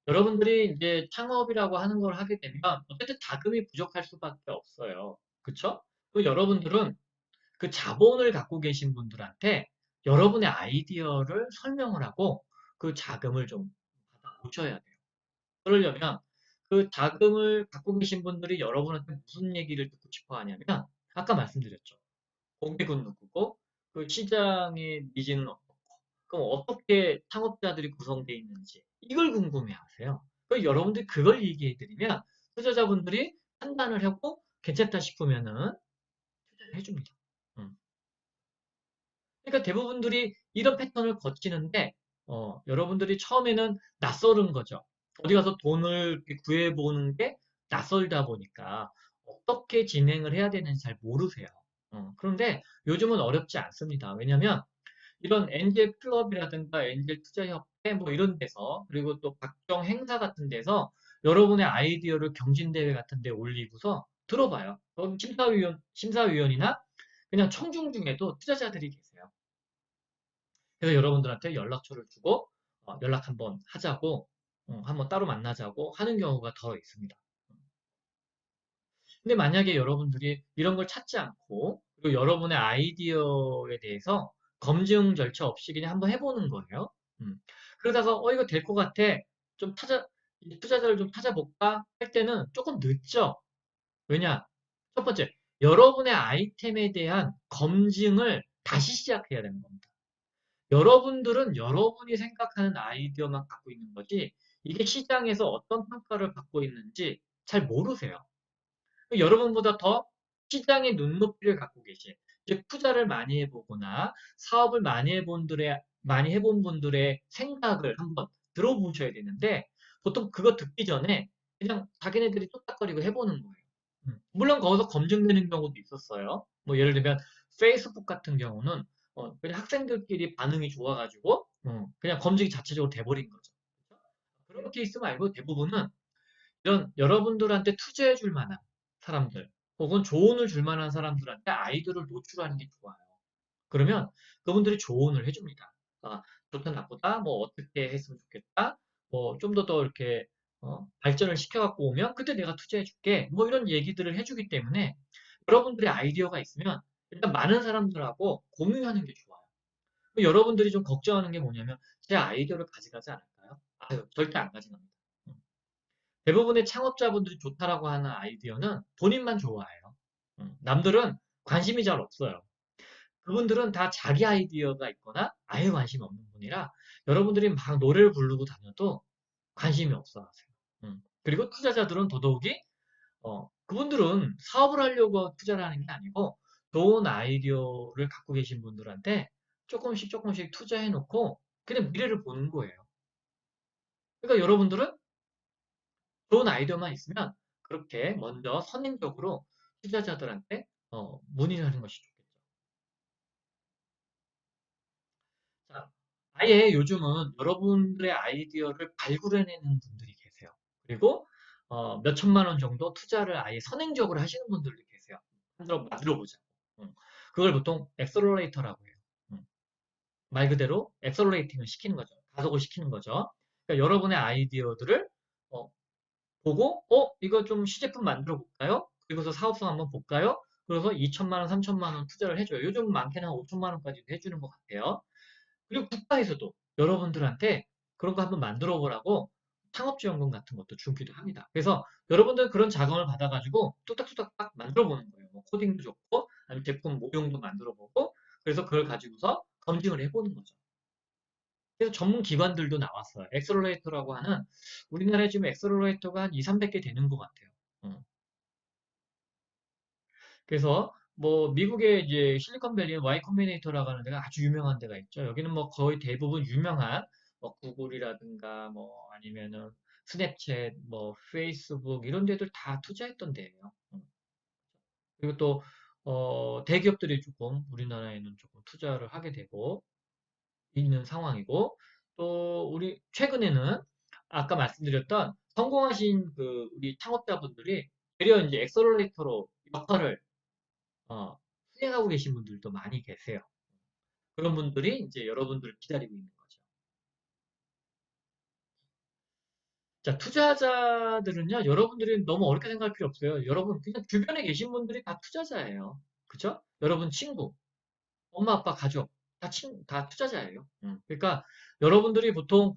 여러분들이 이제 창업이라고 하는 걸 하게 되면 어쨌든 자금이 부족할 수밖에 없어요. 그쵸? 그 여러분들은 그 자본을 갖고 계신 분들한테 여러분의 아이디어를 설명을 하고 그 자금을 좀 받아 오셔야 돼요. 그러려면 그 자금을 갖고 계신 분들이 여러분한테 무슨 얘기를 듣고 싶어 하냐면 아까 말씀드렸죠. 고객은 누구고 그 시장의 니즈는 어떻고 그럼 어떻게 창업자들이 구성되어 있는지 이걸 궁금해하세요. 그 여러분들이 그걸 얘기해 드리면 투자자분들이 판단을 하고 괜찮다 싶으면은 투자를 해줍니다. 음. 그러니까 대부분들이 이런 패턴을 거치는데 여러분들이 처음에는 낯설은 거죠. 어디 가서 돈을 구해보는 게 낯설다 보니까 어떻게 진행을 해야 되는지 잘 모르세요. 그런데 요즘은 어렵지 않습니다. 왜냐하면 이런 엔젤 클럽이라든가 엔젤 투자협회 뭐 이런 데서 그리고 또 각종 행사 같은 데서 여러분의 아이디어를 경진대회 같은 데 올리고서 들어봐요. 그럼 심사위원이나 그냥 청중 중에도 투자자들이 계세요. 그래서 여러분들한테 연락처를 주고 연락 한번 하자고 한번 따로 만나자고 하는 경우가 더 있습니다. 근데 만약에 여러분들이 이런 걸 찾지 않고 그리고 여러분의 아이디어에 대해서 검증 절차 없이 그냥 한번 해보는 거예요. 음. 그러다가 이거 될 것 같아. 좀 투자자를 좀 찾아볼까 할 때는 조금 늦죠. 왜냐? 첫 번째, 여러분의 아이템에 대한 검증을 다시 시작해야 되는 겁니다. 여러분들은 여러분이 생각하는 아이디어만 갖고 있는 거지, 이게 시장에서 어떤 평가를 받고 있는지 잘 모르세요. 여러분보다 더 시장의 눈높이를 갖고 계신, 즉, 투자를 많이 해보거나 사업을 많이 해본 분들의 생각을 한번 들어보셔야 되는데, 보통 그거 듣기 전에 그냥 자기네들이 뚝딱거리고 해보는 거예요. 물론 거기서 검증되는 경우도 있었어요. 뭐 예를 들면 페이스북 같은 경우는 그냥 학생들끼리 반응이 좋아가지고 그냥 검증이 자체적으로 돼버린 거죠. 그런 케이스 말고 대부분은 이런 여러분들한테 투자해 줄 만한 사람들 혹은 조언을 줄 만한 사람들한테 아이디어를 노출하는 게 좋아요. 그러면 그분들이 조언을 해줍니다. 아, 좋다 나쁘다 뭐 어떻게 했으면 좋겠다 뭐 좀 더 이렇게 발전을 시켜갖고 오면 그때 내가 투자해 줄게 뭐 이런 얘기들을 해주기 때문에 여러분들의 아이디어가 있으면 일단 많은 사람들하고 공유하는 게 좋아요. 여러분들이 좀 걱정하는 게 뭐냐면 제 아이디어를 가져가지 않을까요? 아유, 절대 안 가져갑니다. 음. 대부분의 창업자분들이 좋다라고 하는 아이디어는 본인만 좋아해요. 남들은 관심이 잘 없어요. 그분들은 다 자기 아이디어가 있거나 아예 관심 없는 분이라 여러분들이 막 노래를 부르고 다녀도 관심이 없어 하세요. 그리고 투자자들은 더더욱이 그분들은 사업을 하려고 투자를 하는 게 아니고 좋은 아이디어를 갖고 계신 분들한테 조금씩 조금씩 투자해 놓고 그냥 미래를 보는 거예요. 그러니까 여러분들은 좋은 아이디어만 있으면 그렇게 먼저 선행적으로 투자자들한테 문의를 하는 것이 좋겠죠. 자, 아예 요즘은 여러분들의 아이디어를 발굴해내는 분들이 계세요. 그리고 몇 천만 원 정도 투자를 아예 선행적으로 하시는 분들도 계세요. 한번 만들어보자. 그걸 보통 엑셀러레이터라고 해요. 음, 말 그대로 엑셀러레이팅을 시키는 거죠. 가속을 시키는 거죠. 그러니까 여러분의 아이디어들을 어, 보고, 이거 좀 시제품 만들어 볼까요? 그리고서 사업성 한번 볼까요? 그래서 2천만 원, 3천만 원 투자를 해줘요. 요즘 많게는 한 5천만 원까지도 해주는 것 같아요. 그리고 국가에서도 여러분들한테 그런 거 한번 만들어 보라고 창업지원금 같은 것도 주기도 합니다. 그래서 여러분들 그런 자금을 받아가지고 뚝딱뚝딱 딱 만들어 보는 거예요. 뭐 코딩도 좋고, 아니면 제품 모형도 만들어 보고, 그래서 그걸 가지고서 검증을 해보는 거죠. 그래서 전문 기관들도 나왔어요. 엑셀러레이터라고 하는 우리나라에 지금 엑셀러레이터가 한 2, 300개 되는 것 같아요. 어. 그래서 뭐 미국의 이제 실리콘밸리에 Y 컴비네이터라고 하는 데가 아주 유명한 데가 있죠. 여기는 뭐 거의 대부분 유명한 뭐 구글이라든가 뭐 아니면은 스냅챗, 뭐 페이스북 이런 데들 다 투자했던 데예요. 그리고 또 대기업들이 조금 우리나라에는 조금 투자를 하게 되고 있는 상황이고 또 우리 최근에는 아까 말씀드렸던 성공하신 그 우리 창업자분들이 되려 이제 엑셀러레이터로 역할을 어, 수행하고 계신 분들도 많이 계세요. 그런 분들이 이제 여러분들을 기다리고 있는 거죠. 자, 투자자들은요, 여러분들이 너무 어렵게 생각할 필요 없어요. 여러분, 그냥 주변에 계신 분들이 다 투자자예요. 그쵸? 여러분 친구, 엄마, 아빠, 가족, 다 투자자예요. 그러니까 여러분들이 보통,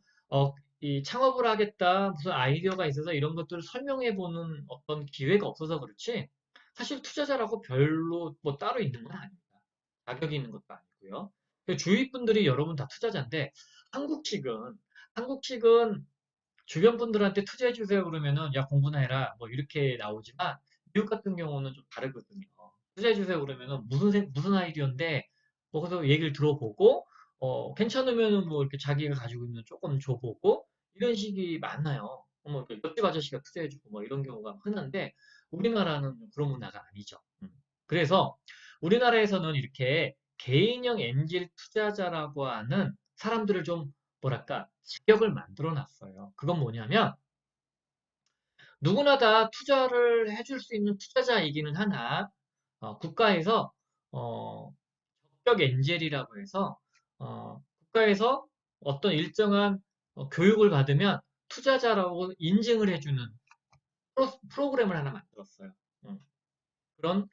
이 창업을 하겠다, 무슨 아이디어가 있어서 이런 것들을 설명해 보는 어떤 기회가 없어서 그렇지, 사실 투자자라고 별로 뭐 따로 있는 건 아닙니다. 자격이 있는 것도 아니고요. 그 주위 분들이 여러분 다 투자자인데, 한국 측은, 한국 측은 주변 분들한테 투자해 주세요 그러면은, 야, 공부나 해라. 뭐 이렇게 나오지만, 미국 같은 경우는 좀 다르거든요. 투자해 주세요 그러면은, 무슨 아이디어인데, 뭐, 그래서 얘기를 들어보고, 괜찮으면은 뭐 이렇게 자기가 가지고 있는 조금 줘보고, 이런 식이 많아요. 뭐, 옆집 아저씨가 투자해주고 뭐 이런 경우가 흔한데, 우리나라는 그런 문화가 아니죠. 그래서, 우리나라에서는 이렇게 개인형 엔젤 투자자라고 하는 사람들을 좀, 뭐랄까, 직격을 만들어 놨어요. 그건 뭐냐면, 누구나 다 투자를 해줄 수 있는 투자자이기는 하나, 국가에서, 어, 적격 엔젤이라고 해서 국가에서 어떤 일정한 교육을 받으면 투자자라고 인증을 해주는 프로그램을 하나 만들었어요. 음, 그런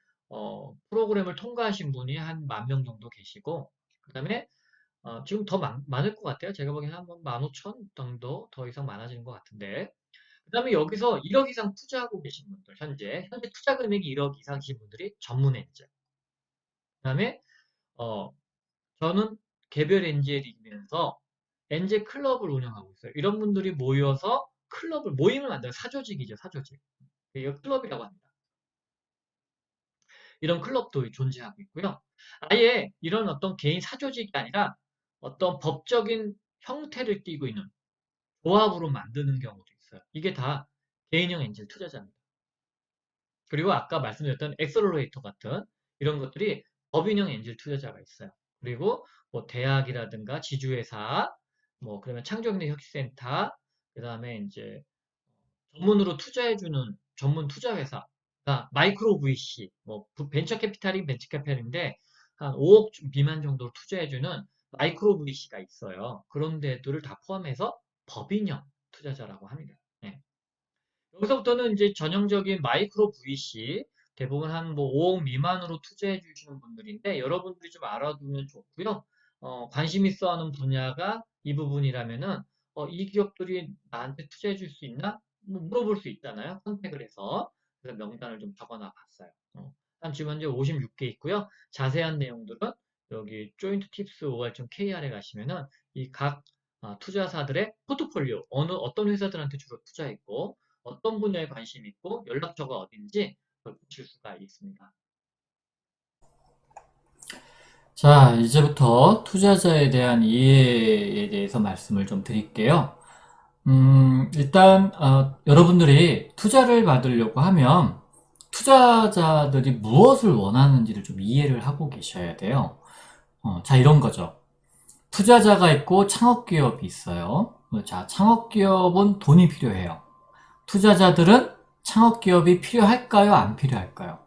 프로그램을 통과하신 분이 한 10,000명 정도 계시고 그다음에 지금 더 많을 것 같아요. 제가 보기에는 한 15,000 정도 더 이상 많아지는 것 같은데 그다음에 여기서 1억 이상 투자하고 계신 분들 현재 투자 금액이 1억 이상이신 분들이 전문 엔젤 그다음에 어, 저는 개별 엔젤이면서 엔젤 클럽을 운영하고 있어요. 이런 분들이 모여서 모임을 만들어요. 사조직이죠, 사조직. 이거 클럽이라고 합니다. 이런 클럽도 존재하고 있고요. 아예 이런 어떤 개인 사조직이 아니라 어떤 법적인 형태를 띠고 있는 조합으로 만드는 경우도 있어요. 있어요. 이게 다 개인형 엔젤 투자자입니다. 그리고 아까 말씀드렸던 엑셀러레이터 같은 이런 것들이 법인형 엔젤 투자자가 있어요. 그리고 뭐 대학이라든가 지주회사, 뭐 그러면 창조경제혁신센터, 그 다음에 이제 전문으로 투자해주는 전문 투자회사가 마이크로 VC, 뭐 벤처 캐피탈인 벤처 캐피탈인데 한 5억 미만 정도로 투자해주는 마이크로 VC가 있어요. 그런 데들을 다 포함해서 법인형 투자자라고 합니다. 네. 여기서부터는 이제 전형적인 마이크로 VC, 대부분 한 뭐 5억 미만으로 투자해 주시는 분들인데 여러분들이 좀 알아두면 좋고요. 관심 있어 하는 분야가 이 부분이라면은 이 기업들이 나한테 투자해 줄 수 있나? 뭐 물어볼 수 있잖아요. 컨택을 해서. 그래서 명단을 좀 적어놔 봤어요. 지금 현재 56개 있고요. 자세한 내용들은 여기 jointtips5r.kr에 가시면은 이 각 투자사들의 포트폴리오, 어떤 회사들한테 주로 투자했고, 어떤 분야에 관심이 있고 연락처가 어딘지 그걸 보실 수가 있습니다. 자, 이제부터 투자자에 대한 이해에 대해서 말씀을 좀 드릴게요. 일단, 여러분들이 투자를 받으려고 하면 투자자들이 무엇을 원하는지를 좀 이해를 하고 계셔야 돼요. 자, 이런 거죠. 투자자가 있고 창업기업이 있어요. 자, 창업기업은 돈이 필요해요. 투자자들은 창업기업이 필요할까요? 안 필요할까요?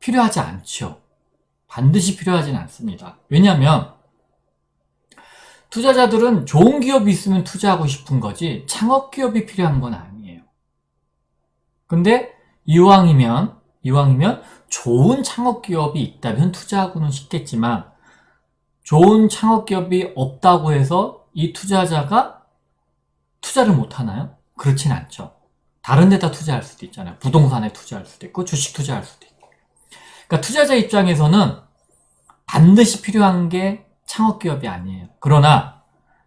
필요하지 않죠. 반드시 필요하진 않습니다. 왜냐하면 투자자들은 좋은 기업이 있으면 투자하고 싶은 거지 창업기업이 필요한 건 아니에요. 근데 이왕이면 좋은 창업기업이 있다면 투자하고는 싶겠지만 좋은 창업기업이 없다고 해서 이 투자자가 투자를 못 하나요? 그렇진 않죠. 다른 데다 투자할 수도 있잖아요. 부동산에 투자할 수도 있고 주식 투자할 수도 있고. 그러니까 투자자 입장에서는 반드시 필요한 게 창업기업이 아니에요. 그러나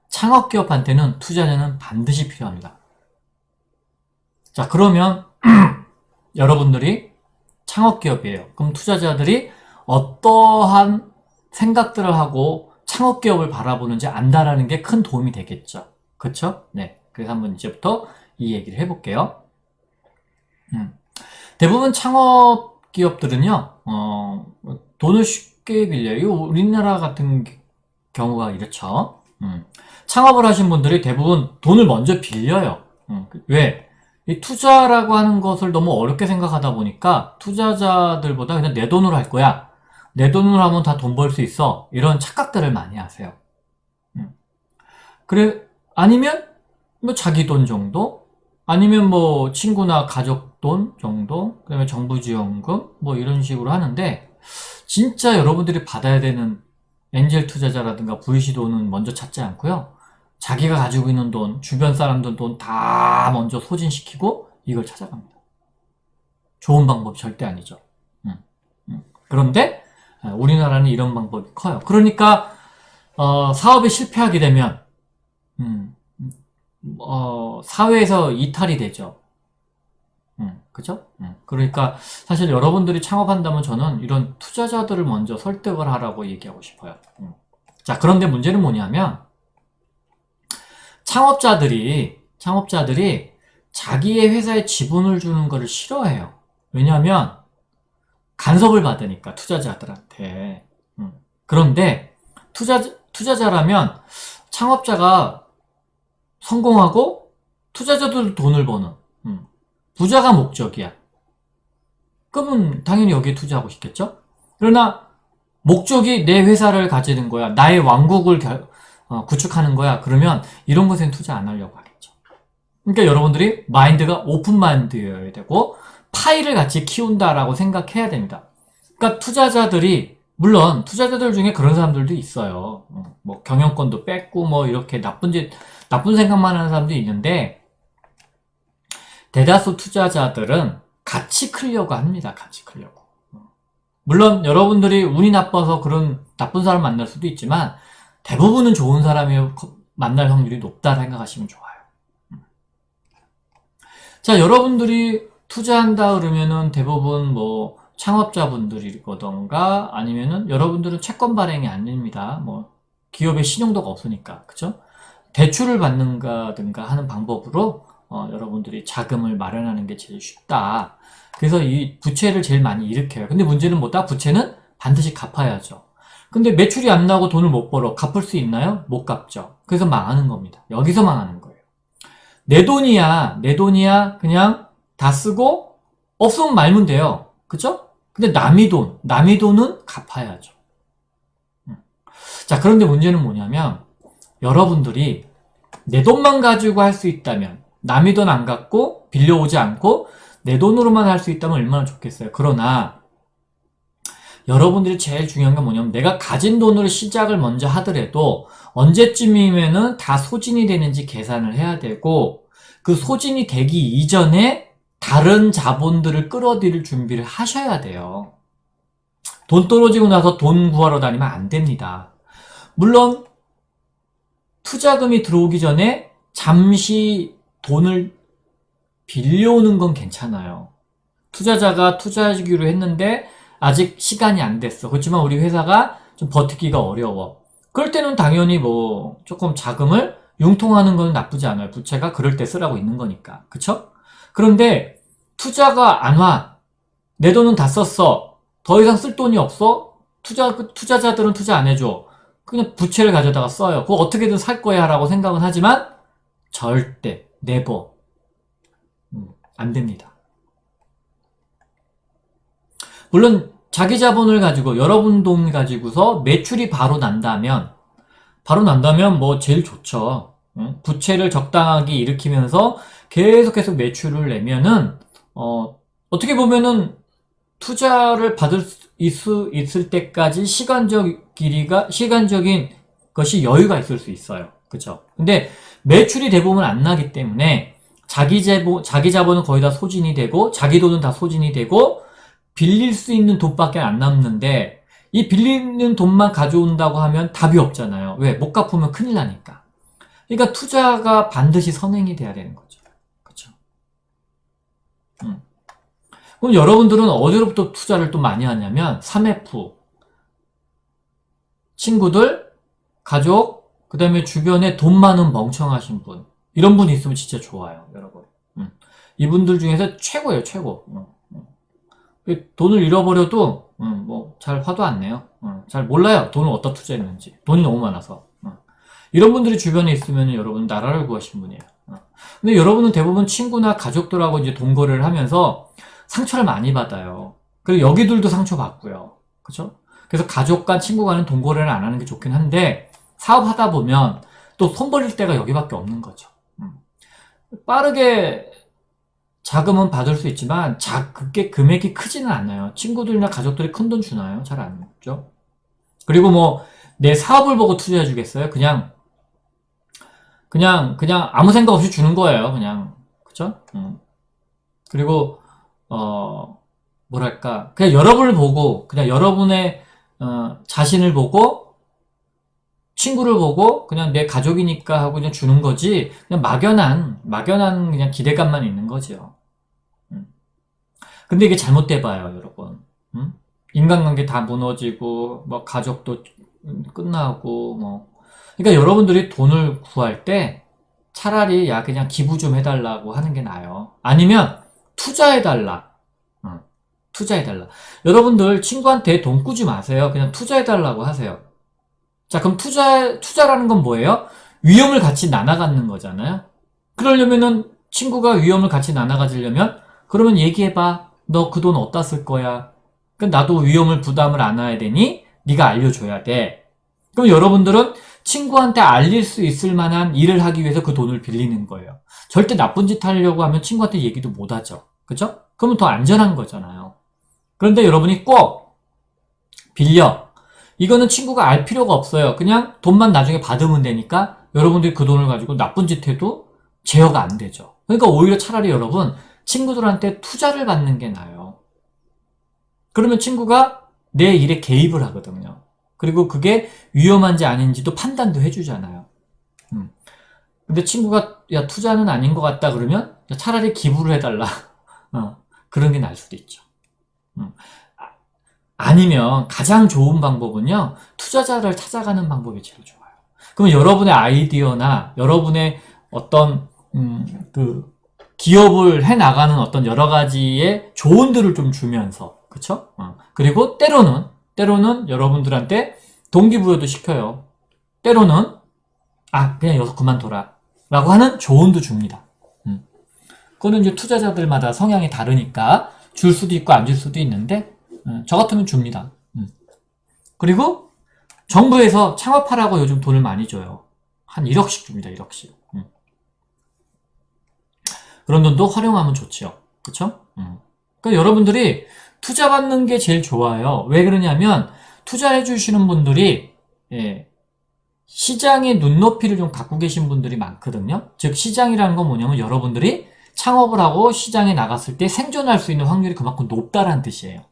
창업기업한테는 투자자는 반드시 필요합니다. 자, 그러면 여러분들이 창업기업이에요. 그럼 투자자들이 어떠한 생각들을 하고 창업기업을 바라보는지 안다라는 게 큰 도움이 되겠죠. 그쵸? 네. 그래서 한번 이제부터 이 얘기를 해볼게요. 대부분 창업기업들은요, 돈을 쉽게 빌려요. 우리나라 같은 경우가 이렇죠. 창업을 하신 분들이 대부분 돈을 먼저 빌려요. 왜? 이 투자라고 하는 것을 너무 어렵게 생각하다 보니까 투자자들보다 그냥 내 돈으로 할 거야. 내 돈으로 하면 다 돈 벌 수 있어. 이런 착각들을 많이 하세요. 그래, 아니면 뭐 자기 돈 정도? 아니면 뭐 친구나 가족 돈 정도? 그다음에 정부 지원금? 뭐 이런 식으로 하는데 진짜 여러분들이 받아야 되는 엔젤 투자자라든가 VC 돈은 먼저 찾지 않고요. 자기가 가지고 있는 돈, 주변 사람들 돈 다 먼저 소진시키고 이걸 찾아갑니다. 좋은 방법이 절대 아니죠. 그런데 우리나라는 이런 방법이 커요. 그러니까 사업에 실패하게 되면 사회에서 이탈이 되죠. 그죠? 그러니까 사실 여러분들이 창업한다면 저는 이런 투자자들을 먼저 설득을 하라고 얘기하고 싶어요. 자, 그런데 문제는 뭐냐면 창업자들이 자기의 회사에 지분을 주는 것을 싫어해요. 왜냐하면 간섭을 받으니까 투자자들한테. 그런데 투자자라면 창업자가 성공하고 투자자들 돈을 버는 부자가 목적이야. 그러면 당연히 여기에 투자하고 싶겠죠? 그러나 목적이 내 회사를 가지는 거야. 나의 왕국을 구축하는 거야. 그러면 이런 것엔 투자 안 하려고 하겠죠. 그러니까 여러분들이 마인드가 오픈 마인드여야 되고 파이를 같이 키운다라고 생각해야 됩니다. 그러니까 물론 투자자들 중에 그런 사람들도 있어요. 뭐 경영권도 뺏고 뭐 이렇게 나쁜 생각만 하는 사람도 있는데 대다수 투자자들은 같이 크려고 합니다. 같이 크려고. 물론 여러분들이 운이 나빠서 그런 나쁜 사람 만날 수도 있지만 대부분은 좋은 사람이 만날 확률이 높다 생각하시면 좋아요. 자, 여러분들이 투자한다 그러면은 대부분 뭐 창업자분들이거던가 아니면은 여러분들은 채권 발행이 안 됩니다. 뭐 기업의 신용도가 없으니까. 그죠? 대출을 받는가든가 하는 방법으로 여러분들이 자금을 마련하는 게 제일 쉽다. 그래서 이 부채를 제일 많이 일으켜요. 근데 문제는 뭐다? 부채는 반드시 갚아야죠. 근데 매출이 안 나고 돈을 못 벌어. 갚을 수 있나요? 못 갚죠. 그래서 망하는 겁니다. 여기서 망하는 거예요. 내 돈이야, 내 돈이야. 그냥 다 쓰고 없으면 말면 돼요. 그쵸? 근데 남의 돈은 갚아야죠. 자, 그런데 문제는 뭐냐면 여러분들이 내 돈만 가지고 할 수 있다면, 남의 돈 안 갖고 빌려오지 않고 내 돈으로만 할 수 있다면 얼마나 좋겠어요. 그러나 여러분들이 제일 중요한 건 뭐냐면 내가 가진 돈으로 시작을 먼저 하더라도 언제쯤이면은 다 소진이 되는지 계산을 해야 되고, 그 소진이 되기 이전에 다른 자본들을 끌어들일 준비를 하셔야 돼요. 돈 떨어지고 나서 돈 구하러 다니면 안 됩니다. 물론 투자금이 들어오기 전에 잠시 돈을 빌려오는 건 괜찮아요. 투자자가 투자하기로 했는데 아직 시간이 안 됐어. 그렇지만 우리 회사가 좀 버티기가 어려워. 그럴 때는 당연히 뭐 조금 자금을 융통하는 건 나쁘지 않아요. 부채가 그럴 때 쓰라고 있는 거니까. 그쵸? 그런데 투자가 안 와. 내 돈은 다 썼어. 더 이상 쓸 돈이 없어? 투자자들은 투자 안 해줘. 그냥 부채를 가져다가 써요. 그거 어떻게든 살 거야 라고 생각은 하지만 절대, never. 안 됩니다. 물론 자기 자본을 가지고 여러분 돈 가지고서 매출이 바로 난다면 뭐 제일 좋죠. 부채를 적당하게 일으키면서 계속 매출을 내면은 어떻게 보면은 투자를 받을 수 있을 때까지 시간적인 것이 여유가 있을 수 있어요. 그쵸? 근데 매출이 대부분 안 나기 때문에 자기 자본은 거의 다 소진이 되고, 자기 돈은 다 소진이 되고, 빌릴 수 있는 돈밖에 안 남는데, 이 빌리는 돈만 가져온다고 하면 답이 없잖아요. 왜? 못 갚으면 큰일 나니까. 그러니까 투자가 반드시 선행이 돼야 되는 거죠. 그쵸? 그럼 여러분들은 어디로부터 투자를 또 많이 하냐면 3F, 친구들, 가족, 그 다음에 주변에 돈 많은 멍청하신 분, 이런 분이 있으면 진짜 좋아요, 여러분. 이분들 중에서 최고예요, 최고. 돈을 잃어버려도 뭐 잘 화도 안 내요. 잘 몰라요, 돈을 어디다 투자했는지. 돈이 너무 많아서. 이런 분들이 주변에 있으면 여러분 나라를 구하신 분이에요. 근데 여러분은 대부분 친구나 가족들하고 이제 돈 거래를 하면서 상처를 많이 받아요. 그리고 여기들도 상처받고요. 그죠? 그래서 가족과 친구 간은 돈 거래를 안 하는 게 좋긴 한데, 사업하다 보면 또 손 벌릴 데가 여기밖에 없는 거죠. 빠르게 자금은 받을 수 있지만 그게 금액이 크지는 않아요. 친구들이나 가족들이 큰 돈 주나요? 잘 안 줘. 그리고 뭐 내 사업을 보고 투자해 주겠어요? 그냥 아무 생각 없이 주는 거예요. 그냥. 그쵸? 그리고 뭐랄까, 그냥 여러분을 보고, 그냥 여러분의 자신을 보고, 친구를 보고, 그냥 내 가족이니까 하고 그냥 주는 거지, 그냥 막연한 그냥 기대감만 있는 거죠. 근데 이게 잘못돼 봐요, 여러분. 인간관계 다 무너지고, 뭐 가족도 끝나고, 뭐. 그러니까 여러분들이 돈을 구할 때 차라리 야 그냥 기부 좀 해달라고 하는 게 나아요. 아니면 투자해달라. 투자해달라. 여러분들 친구한테 돈 꾸지 마세요. 그냥 투자해달라고 하세요. 자, 그럼 투자라는 건 뭐예요? 위험을 같이 나눠 갖는 거잖아요. 그러려면은 친구가 위험을 같이 나눠 가지려면, 그러면 얘기해봐. 너 그 돈 어디다 쓸 거야? 그럼 나도 위험을 부담을 안아야 되니 네가 알려줘야 돼. 그럼 여러분들은 친구한테 알릴 수 있을 만한 일을 하기 위해서 그 돈을 빌리는 거예요. 절대 나쁜 짓 하려고 하면 친구한테 얘기도 못 하죠. 그죠? 그러면 더 안전한 거잖아요. 그런데 여러분이 꼭 빌려. 이거는 친구가 알 필요가 없어요. 그냥 돈만 나중에 받으면 되니까 여러분들이 그 돈을 가지고 나쁜 짓 해도 제어가 안 되죠. 그러니까 오히려 차라리 여러분 친구들한테 투자를 받는 게 나아요. 그러면 친구가 내 일에 개입을 하거든요. 그리고 그게 위험한지 아닌지도 판단도 해주잖아요. 근데 친구가 야 투자는 아닌 것 같다 그러면 차라리 기부를 해달라. 그런 게 나을 수도 있죠. 아니면 가장 좋은 방법은요, 투자자를 찾아가는 방법이 제일 좋아요. 그럼 여러분의 아이디어나 여러분의 어떤 그 기업을 해 나가는 어떤 여러 가지의 조언들을 좀 주면서, 그쵸? 그리고 때로는 여러분들한테 동기부여도 시켜요. 때로는 그냥 여기서 그만둬라 라고 하는 조언도 줍니다. 그거는 이제 투자자들마다 성향이 다르니까 줄 수도 있고 안 줄 수도 있는데, 저 같으면 줍니다. 그리고 정부에서 창업하라고 요즘 돈을 많이 줘요. 한 1억씩 줍니다. 1억씩. 그런 돈도 활용하면 좋지요. 그쵸? 그러니까 여러분들이 투자 받는 게 제일 좋아요. 왜 그러냐면 투자해 주시는 분들이 시장의 눈높이를 좀 갖고 계신 분들이 많거든요. 즉 시장이라는 건 뭐냐면 여러분들이 창업을 하고 시장에 나갔을 때 생존할 수 있는 확률이 그만큼 높다라는 뜻이에요.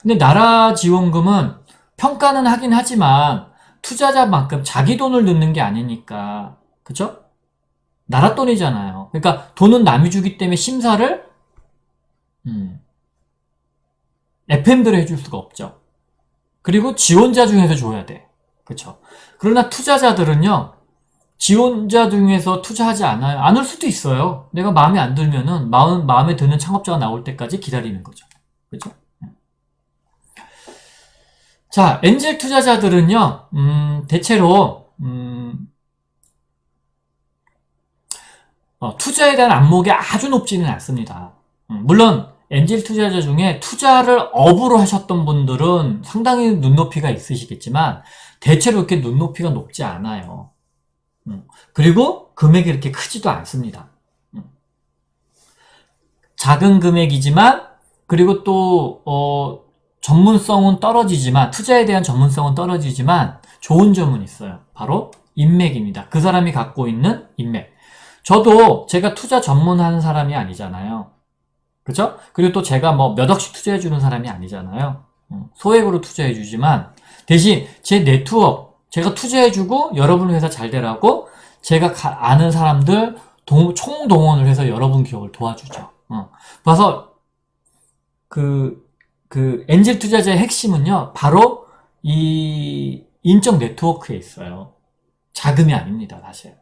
근데 나라 지원금은 평가는 하긴 하지만 투자자만큼 자기 돈을 넣는 게 아니니까, 그쵸? 나라 돈이잖아요. 그러니까 돈은 남이 주기 때문에 심사를 FM대로 해줄 수가 없죠. 그리고 지원자 중에서 줘야 돼. 그쵸? 그러나 투자자들은요, 지원자 중에서 투자하지 않아요. 않을 수도 있어요. 내가 마음에 안 들면은 마음에 드는 창업자가 나올 때까지 기다리는 거죠. 그죠? 자, 엔젤 투자자들은요, 대체로, 투자에 대한 안목이 아주 높지는 않습니다. 물론, 엔젤 투자자 중에 투자를 업으로 하셨던 분들은 상당히 눈높이가 있으시겠지만, 대체로 이렇게 눈높이가 높지 않아요. 그리고 금액이 이렇게 크지도 않습니다. 작은 금액이지만, 그리고 또, 전문성은 떨어지지만, 투자에 대한 전문성은 떨어지지만, 좋은 점은 있어요. 바로 인맥입니다. 그 사람이 갖고 있는 인맥. 저도 제가 투자 전문하는 사람이 아니잖아요. 그죠? 그리고 또 제가 뭐 몇 억씩 투자해주는 사람이 아니잖아요. 소액으로 투자해주지만, 대신 제 네트워크, 제가 투자해주고 여러분 회사 잘 되라고 제가 아는 사람들 총동원을 해서 여러분 기업을 도와주죠. 그래서 엔젤 투자자의 핵심은요, 바로 이 인적 네트워크에 있어요. 자금이 아닙니다, 사실.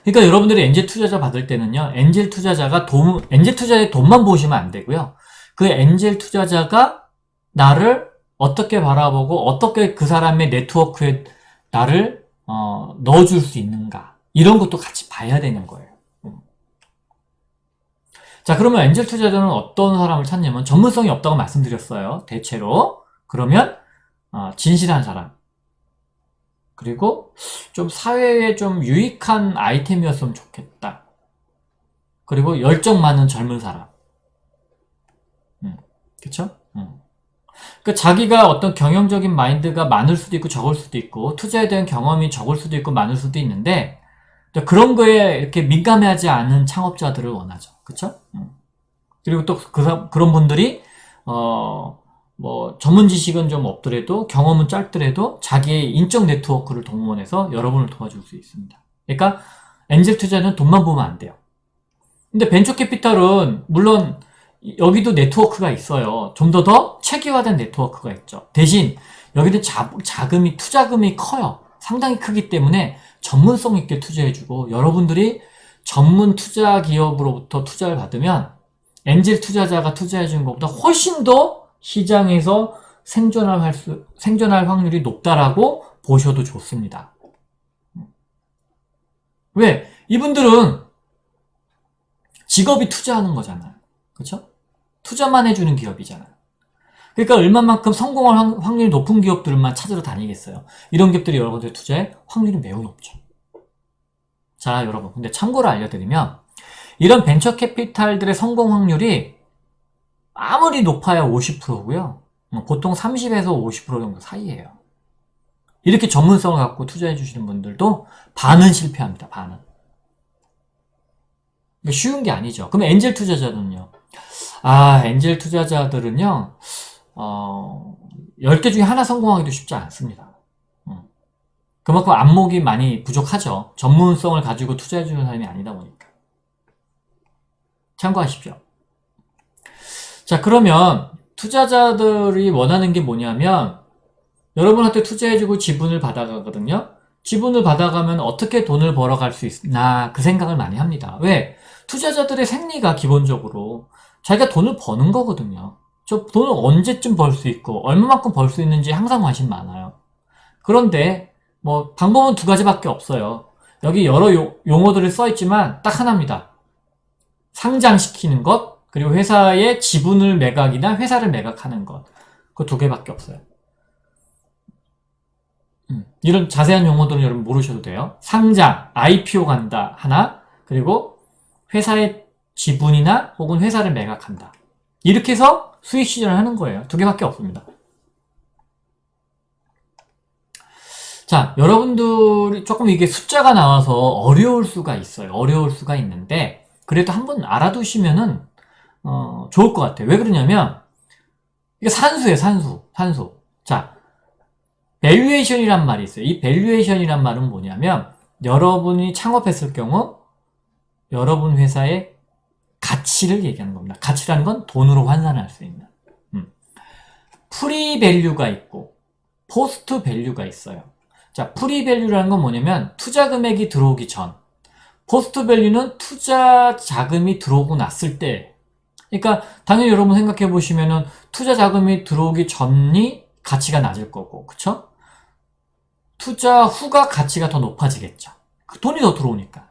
그러니까 여러분들이 엔젤 투자자 받을 때는요, 엔젤 투자자의 돈만 보시면 안 되고요. 그 엔젤 투자자가 나를 어떻게 바라보고 어떻게 그 사람의 네트워크에 나를 넣어줄 수 있는가, 이런 것도 같이 봐야 되는 거예요. 자, 그러면 엔젤 투자자는 어떤 사람을 찾냐면 전문성이 없다고 말씀드렸어요. 대체로. 그러면 진실한 사람, 그리고 좀 사회에 좀 유익한 아이템이었으면 좋겠다. 그리고 열정 많은 젊은 사람. 그쵸? 그러니까 자기가 어떤 경영적인 마인드가 많을 수도 있고 적을 수도 있고, 투자에 대한 경험이 적을 수도 있고 많을 수도 있는데, 그런 거에 이렇게 민감하지 않은 창업자들을 원하죠. 그쵸? 그리고 또 그런 분들이 뭐 전문 지식은 좀 없더라도 경험은 짧더라도 자기의 인적 네트워크를 동원해서 여러분을 도와줄 수 있습니다. 그러니까 엔젤 투자는 돈만 보면 안 돼요. 근데 벤처 캐피탈은 물론 여기도 네트워크가 있어요. 좀 더 체계화된 네트워크가 있죠. 대신 여기는 자금이 투자금이 커요. 상당히 크기 때문에 전문성 있게 투자해주고, 여러분들이 전문 투자 기업으로부터 투자를 받으면 엔젤 투자자가 투자해준 것보다 훨씬 더 시장에서 생존할 확률이 높다라고 보셔도 좋습니다. 왜? 이분들은 직업이 투자하는 거잖아요. 그쵸? 투자만 해주는 기업이잖아요. 그러니까 얼마만큼 성공할 확률이 높은 기업들만 찾으러 다니겠어요. 이런 기업들이 여러분들 투자에 확률이 매우 높죠. 자, 여러분, 근데 참고로 알려드리면 이런 벤처 캐피탈들의 성공 확률이 아무리 높아야 50%고요. 보통 30에서 50% 정도 사이에요. 이렇게 전문성을 갖고 투자해 주시는 분들도 반은 실패합니다. 반은. 쉬운 게 아니죠. 그럼 엔젤 투자자들은요? 엔젤 투자자들은요, 10개 중에 하나 성공하기도 쉽지 않습니다. 그만큼 안목이 많이 부족하죠. 전문성을 가지고 투자해주는 사람이 아니다 보니까. 참고하십시오. 자, 그러면 투자자들이 원하는 게 뭐냐면 여러분한테 투자해주고 지분을 받아가거든요. 지분을 받아가면 어떻게 돈을 벌어갈 수 있나 그 생각을 많이 합니다. 왜? 투자자들의 생리가 기본적으로 자기가 돈을 버는 거거든요. 저 돈을 언제쯤 벌 수 있고 얼마만큼 벌 수 있는지 항상 관심 많아요. 그런데 뭐 방법은 두 가지밖에 없어요. 여기 여러 용어들이 써있지만 딱 하나입니다. 상장시키는 것, 그리고 회사의 지분을 매각이나 회사를 매각하는 것. 그 두 개밖에 없어요. 이런 자세한 용어들은 여러분 모르셔도 돼요. 상장, IPO 간다 하나, 그리고 회사의 지분이나 혹은 회사를 매각한다. 이렇게 해서 수익 실현을 하는 거예요. 두 개밖에 없습니다. 자, 여러분들이 조금 이게 숫자가 나와서 어려울 수가 있어요. 어려울 수가 있는데 그래도 한번 알아두시면은 좋을 것 같아요. 왜 그러냐면 이게 산수예요. 산수. 자, 밸류에이션이란 말이 있어요. 이 밸류에이션이란 말은 뭐냐면 여러분이 창업했을 경우 여러분 회사의 가치를 얘기하는 겁니다. 가치라는 건 돈으로 환산할 수 있는. 프리 밸류가 있고 포스트 밸류가 있어요. 자, 프리 밸류라는 건 뭐냐면 투자 금액이 들어오기 전, 포스트 밸류는 투자 자금이 들어오고 났을 때. 그러니까 당연히 여러분 생각해 보시면은 투자 자금이 들어오기 전이 가치가 낮을 거고, 그쵸? 투자 후가 가치가 더 높아지겠죠. 그 돈이 더 들어오니까.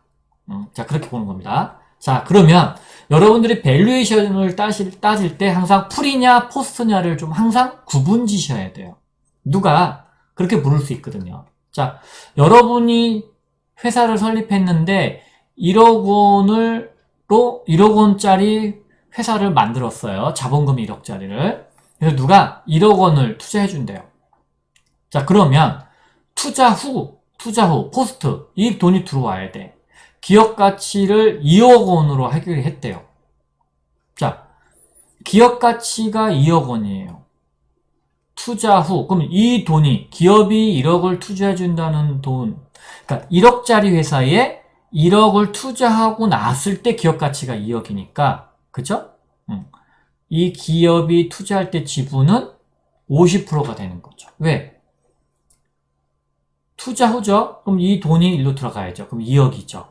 자, 그렇게 보는 겁니다. 자, 그러면 여러분들이 밸류에이션을 따질 때 항상 풀이냐 포스트냐를 좀 항상 구분 지셔야 돼요. 누가 그렇게 부를 수 있거든요. 자, 여러분이 회사를 설립했는데 1억 원짜리 회사를 만들었어요. 자본금 1억짜리를. 그래서 누가 1억 원을 투자해 준대요. 자, 그러면 투자 후, 포스트, 이 돈이 들어와야 돼. 기업 가치를 2억 원으로 하기로 했대요. 자, 기업 가치가 2억 원이에요. 투자 후, 그럼 이 돈이, 기업이 1억을 투자해준다는 돈, 그러니까 1억짜리 회사에 1억을 투자하고 났을 때 기업 가치가 2억이니까, 그죠? 이 기업이 투자할 때 지분은 50%가 되는 거죠. 왜? 투자 후죠? 그럼 이 돈이 일로 들어가야죠. 그럼 2억이죠.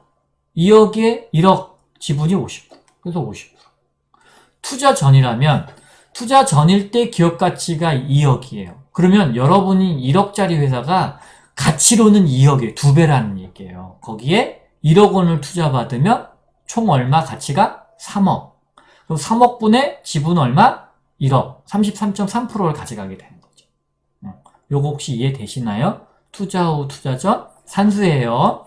2억에 1억 지분이 50%. 그래서 50%. 투자 전이라면 투자 전일 때 기업 가치가 2억이에요. 그러면 여러분이 1억짜리 회사가 가치로는 2억이에요. 2배라는 얘기예요. 거기에 1억 원을 투자받으면 총 얼마? 가치가 3억. 그럼 3억분의 지분 얼마? 1억. 33.3%를 가져가게 되는 거죠. 요거 혹시 이해되시나요? 투자 후, 투자 전, 산수예요.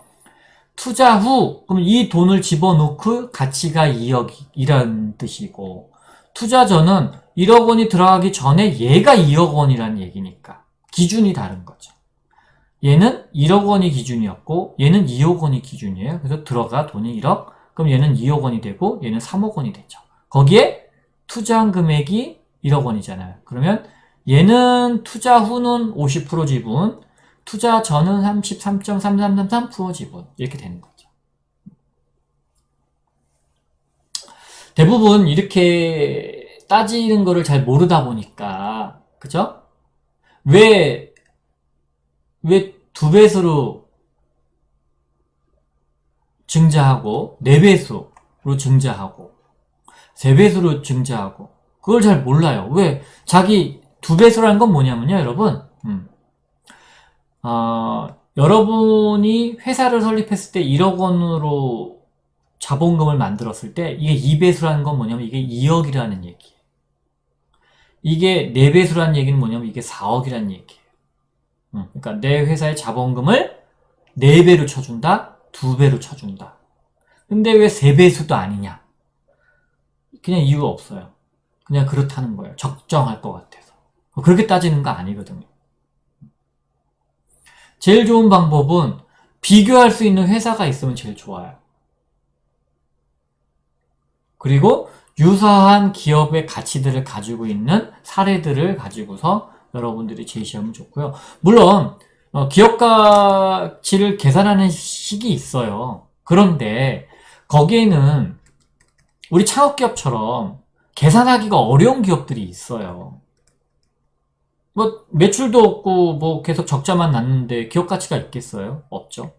투자 후, 그럼 이 돈을 집어넣고 가치가 2억이라는 뜻이고, 투자 전은 1억 원이 들어가기 전에 얘가 2억 원이라는 얘기니까 기준이 다른 거죠. 얘는 1억 원이 기준이었고 얘는 2억 원이 기준이에요. 그래서 들어가 돈이 1억, 그럼 얘는 2억 원이 되고 얘는 3억 원이 되죠. 거기에 투자한 금액이 1억 원이잖아요. 그러면 얘는 투자 후는 50% 지분, 투자 전은 33.3333% 지분, 이렇게 되는 거죠. 대부분 이렇게 따지는 거를 잘 모르다 보니까, 그죠? 왜 2배수로 증자하고 4배수로 증자하고 3배수로 증자하고 그걸 잘 몰라요. 왜? 자기 2배수라는 건 뭐냐면요, 여러분. 여러분이 회사를 설립했을 때 1억 원으로 자본금을 만들었을 때 이게 2배수라는 건 뭐냐면 이게 2억이라는 얘기예요. 이게 4배수라는 얘기는 뭐냐면 이게 4억이라는 얘기예요. 그러니까 내 회사의 자본금을 4배로 쳐준다, 2배로 쳐준다. 근데 왜 3배수도 아니냐? 그냥 이유가 없어요. 그냥 그렇다는 거예요. 적정할 것 같아서. 그렇게 따지는 거 아니거든요. 제일 좋은 방법은 비교할 수 있는 회사가 있으면 제일 좋아요. 그리고 유사한 기업의 가치들을 가지고 있는 사례들을 가지고서 여러분들이 제시하면 좋고요. 물론 기업 가치를 계산하는 식이 있어요. 그런데 거기에는 우리 창업기업처럼 계산하기가 어려운 기업들이 있어요. 뭐 매출도 없고 뭐 계속 적자만 났는데 기업 가치가 있겠어요? 없죠.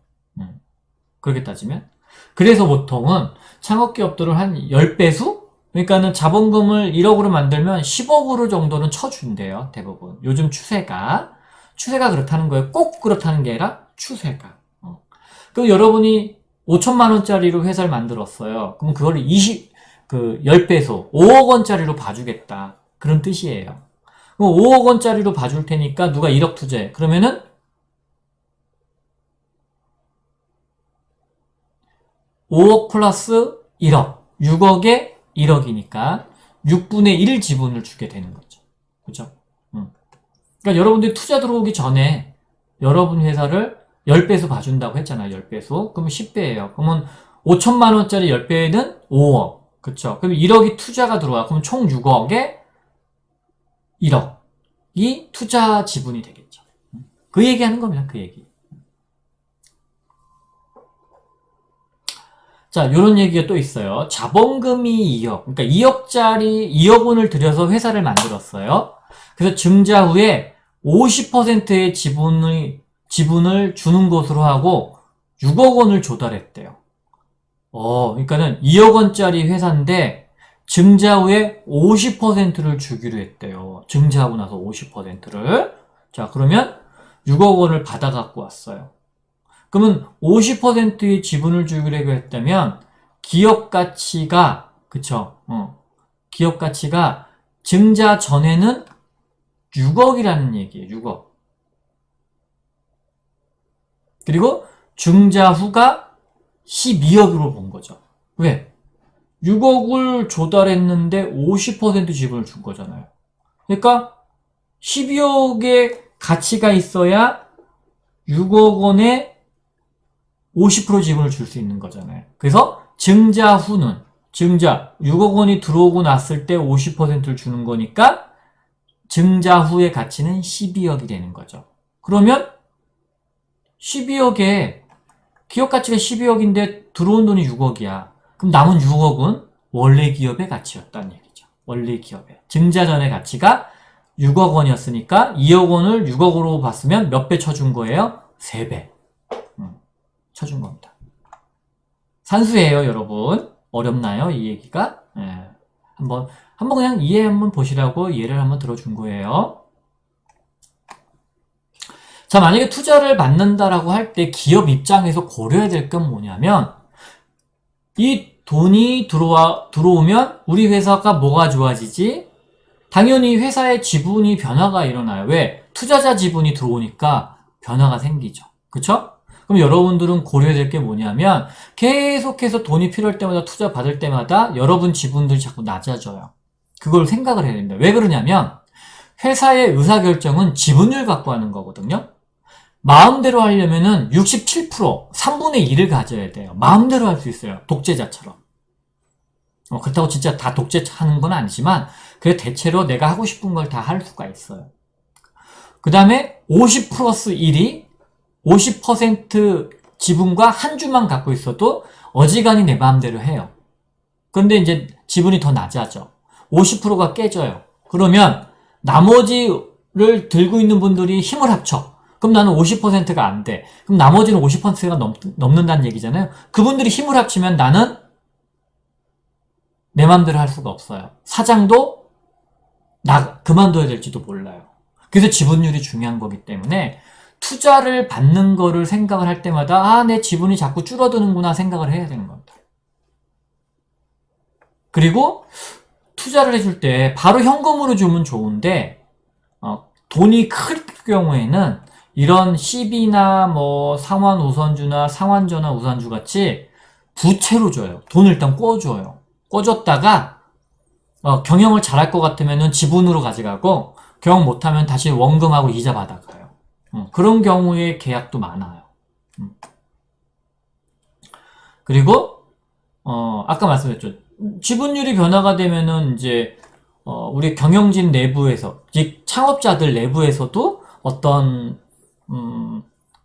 그렇게 따지면. 그래서 보통은 창업 기업들을 한 10배수? 그러니까는 자본금을 1억으로 만들면 10억으로 정도는 쳐준대요. 대부분. 요즘 추세가 그렇다는 거예요. 꼭 그렇다는 게 아니라 추세가. 그럼 여러분이 5천만 원짜리로 회사를 만들었어요. 그럼 그걸 10배수, 5억 원짜리로 봐주겠다. 그런 뜻이에요. 그럼 5억 원짜리로 봐줄 테니까 누가 1억 투자해. 그러면은 5억 플러스 1억. 6억에 1억이니까 6분의 1 지분을 주게 되는 거죠. 그죠? 그러니까 여러분들이 투자 들어오기 전에 여러분 회사를 10배수 봐준다고 했잖아요. 10배수. 그러면 10배예요. 그러면 5천만 원짜리 10배는 5억. 그쵸? 그럼 1억이 투자가 들어와. 그럼 총 6억에 1억이 투자 지분이 되겠죠. 그 얘기 하는 겁니다. 그 얘기. 자, 요런 얘기가 또 있어요. 자본금이 2억. 그러니까 2억 원을 들여서 회사를 만들었어요. 그래서 증자 후에 50%의 지분을 주는 것으로 하고 6억 원을 조달했대요. 그러니까는 2억 원짜리 회사인데 증자 후에 50%를 주기로 했대요. 증자하고 나서 50%를. 자, 그러면 6억 원을 받아 갖고 왔어요. 그러면 50%의 지분을 주기로 했다면 기업 가치가 그쵸? 기업 가치가 증자 전에는 6억이라는 얘기예요. 6억. 그리고 증자 후가 12억으로 본 거죠. 왜? 6억을 조달했는데 50% 지분을 준 거잖아요. 그러니까 12억의 가치가 있어야 6억 원에 50% 지분을 줄 수 있는 거잖아요. 그래서 증자 후는 6억 원이 들어오고 났을 때 50%를 주는 거니까 증자 후의 가치는 12억이 되는 거죠. 그러면 12억에 기업 가치가 12억인데 들어온 돈이 6억이야. 그럼 남은 6억은 원래 기업의 가치였다는 얘기죠. 원래 기업의. 증자 전의 가치가 6억 원이었으니까 2억 원을 6억으로 봤으면 몇 배 쳐준 거예요? 3배. 쳐준 겁니다. 산수예요, 여러분. 어렵나요, 이 얘기가? 예. 한번 그냥 이해 한번 보시라고 예를 한번 들어준 거예요. 자, 만약에 투자를 받는다라고 할 때 기업 입장에서 고려해야 될 건 뭐냐면, 이 돈이 들어오면 우리 회사가 뭐가 좋아지지? 당연히 회사의 지분이 변화가 일어나요. 왜? 투자자 지분이 들어오니까 변화가 생기죠. 그쵸? 그럼 여러분들은 고려해야 될 게 뭐냐면 계속해서 돈이 필요할 때마다 투자 받을 때마다 여러분 지분들이 자꾸 낮아져요. 그걸 생각을 해야 됩니다. 왜 그러냐면 회사의 의사결정은 지분율 갖고 하는 거거든요. 마음대로 하려면은 67%, 3분의 1을 가져야 돼요. 마음대로 할 수 있어요. 독재자처럼. 그렇다고 진짜 다 독재하는 건 아니지만 그래 대체로 내가 하고 싶은 걸 다 할 수가 있어요. 그 다음에 50 플러스 1이 50% 지분과 한 주만 갖고 있어도 어지간히 내 마음대로 해요. 그런데 이제 지분이 더 낮아져. 50%가 깨져요. 그러면 나머지를 들고 있는 분들이 힘을 합쳐. 그럼 나는 50%가 안 돼. 그럼 나머지는 50%가 넘는다는 얘기잖아요. 그분들이 힘을 합치면 나는 내 마음대로 할 수가 없어요. 사장도 그만둬야 될지도 몰라요. 그래서 지분율이 중요한 거기 때문에 투자를 받는 거를 생각을 할 때마다 내 지분이 자꾸 줄어드는구나 생각을 해야 되는 겁니다. 그리고 투자를 해줄 때 바로 현금으로 주면 좋은데 돈이 클 경우에는 이런 CB나 뭐 상환 우선주나 상환전화 우선주 같이 부채로 줘요. 돈을 일단 꿔줘요. 꿔줬다가 경영을 잘할 것 같으면 지분으로 가져가고 경영 못하면 다시 원금하고 이자 받아가요. 그런 경우에 계약도 많아요. 그리고 아까 말씀드렸죠. 지분율이 변화가 되면은 이제 우리 경영진 내부에서 즉 창업자들 내부에서도 어떤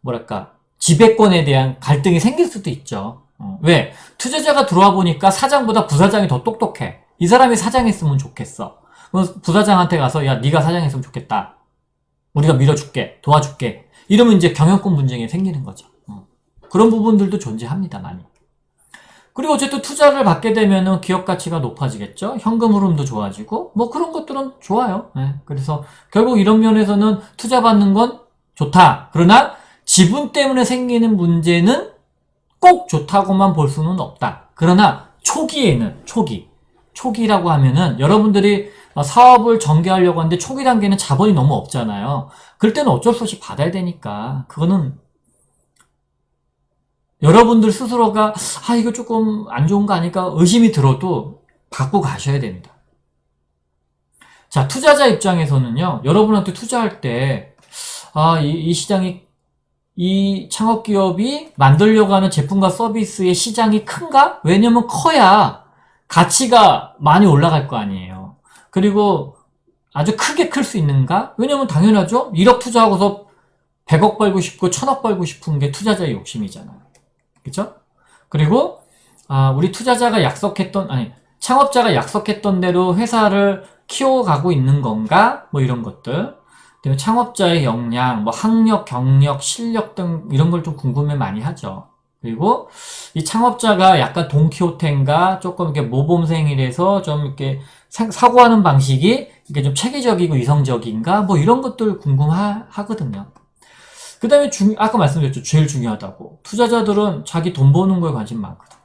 뭐랄까 지배권에 대한 갈등이 생길 수도 있죠. 왜? 투자자가 들어와 보니까 사장보다 부사장이 더 똑똑해. 이 사람이 사장했으면 좋겠어. 그럼 부사장한테 가서 야 네가 사장했으면 좋겠다. 우리가 밀어줄게, 도와줄게. 이러면 이제 경영권 분쟁이 생기는 거죠. 그런 부분들도 존재합니다, 많이. 그리고 어쨌든 투자를 받게 되면은 기업 가치가 높아지겠죠? 현금 흐름도 좋아지고, 뭐 그런 것들은 좋아요. 네. 그래서 결국 이런 면에서는 투자 받는 건 좋다. 그러나 지분 때문에 생기는 문제는 꼭 좋다고만 볼 수는 없다. 그러나 초기에는, 초기라고 하면은 여러분들이 사업을 전개하려고 하는데 초기 단계는 자본이 너무 없잖아요. 그럴 때는 어쩔 수 없이 받아야 되니까, 그거는 여러분들 스스로가 이거 조금 안 좋은 거 아닐까 의심이 들어도 받고 가셔야 됩니다. 자, 투자자 입장에서는요, 여러분한테 투자할 때 이 시장이, 이 창업기업이 만들려고 하는 제품과 서비스의 시장이 큰가? 왜냐면 커야 가치가 많이 올라갈 거 아니에요. 그리고 아주 크게 클 수 있는가? 왜냐면 당연하죠. 1억 투자하고서 100억 벌고 싶고 1000억 벌고 싶은 게 투자자의 욕심이잖아요. 그죠? 그리고 우리 투자자가 창업자가 약속했던 대로 회사를 키워가고 있는 건가? 뭐 이런 것들. 그다음에 창업자의 역량, 뭐 학력, 경력, 실력 등 이런 걸 좀 궁금해 많이 하죠. 그리고 이 창업자가 약간 돈키호테인가 조금 이렇게 모범생이라서 좀 이렇게 사고하는 방식이 이렇게 좀 체계적이고 이성적인가? 뭐 이런 것들 궁금하거든요. 그 다음에 아까 말씀드렸죠. 제일 중요하다고. 투자자들은 자기 돈 버는 거에 관심 많거든.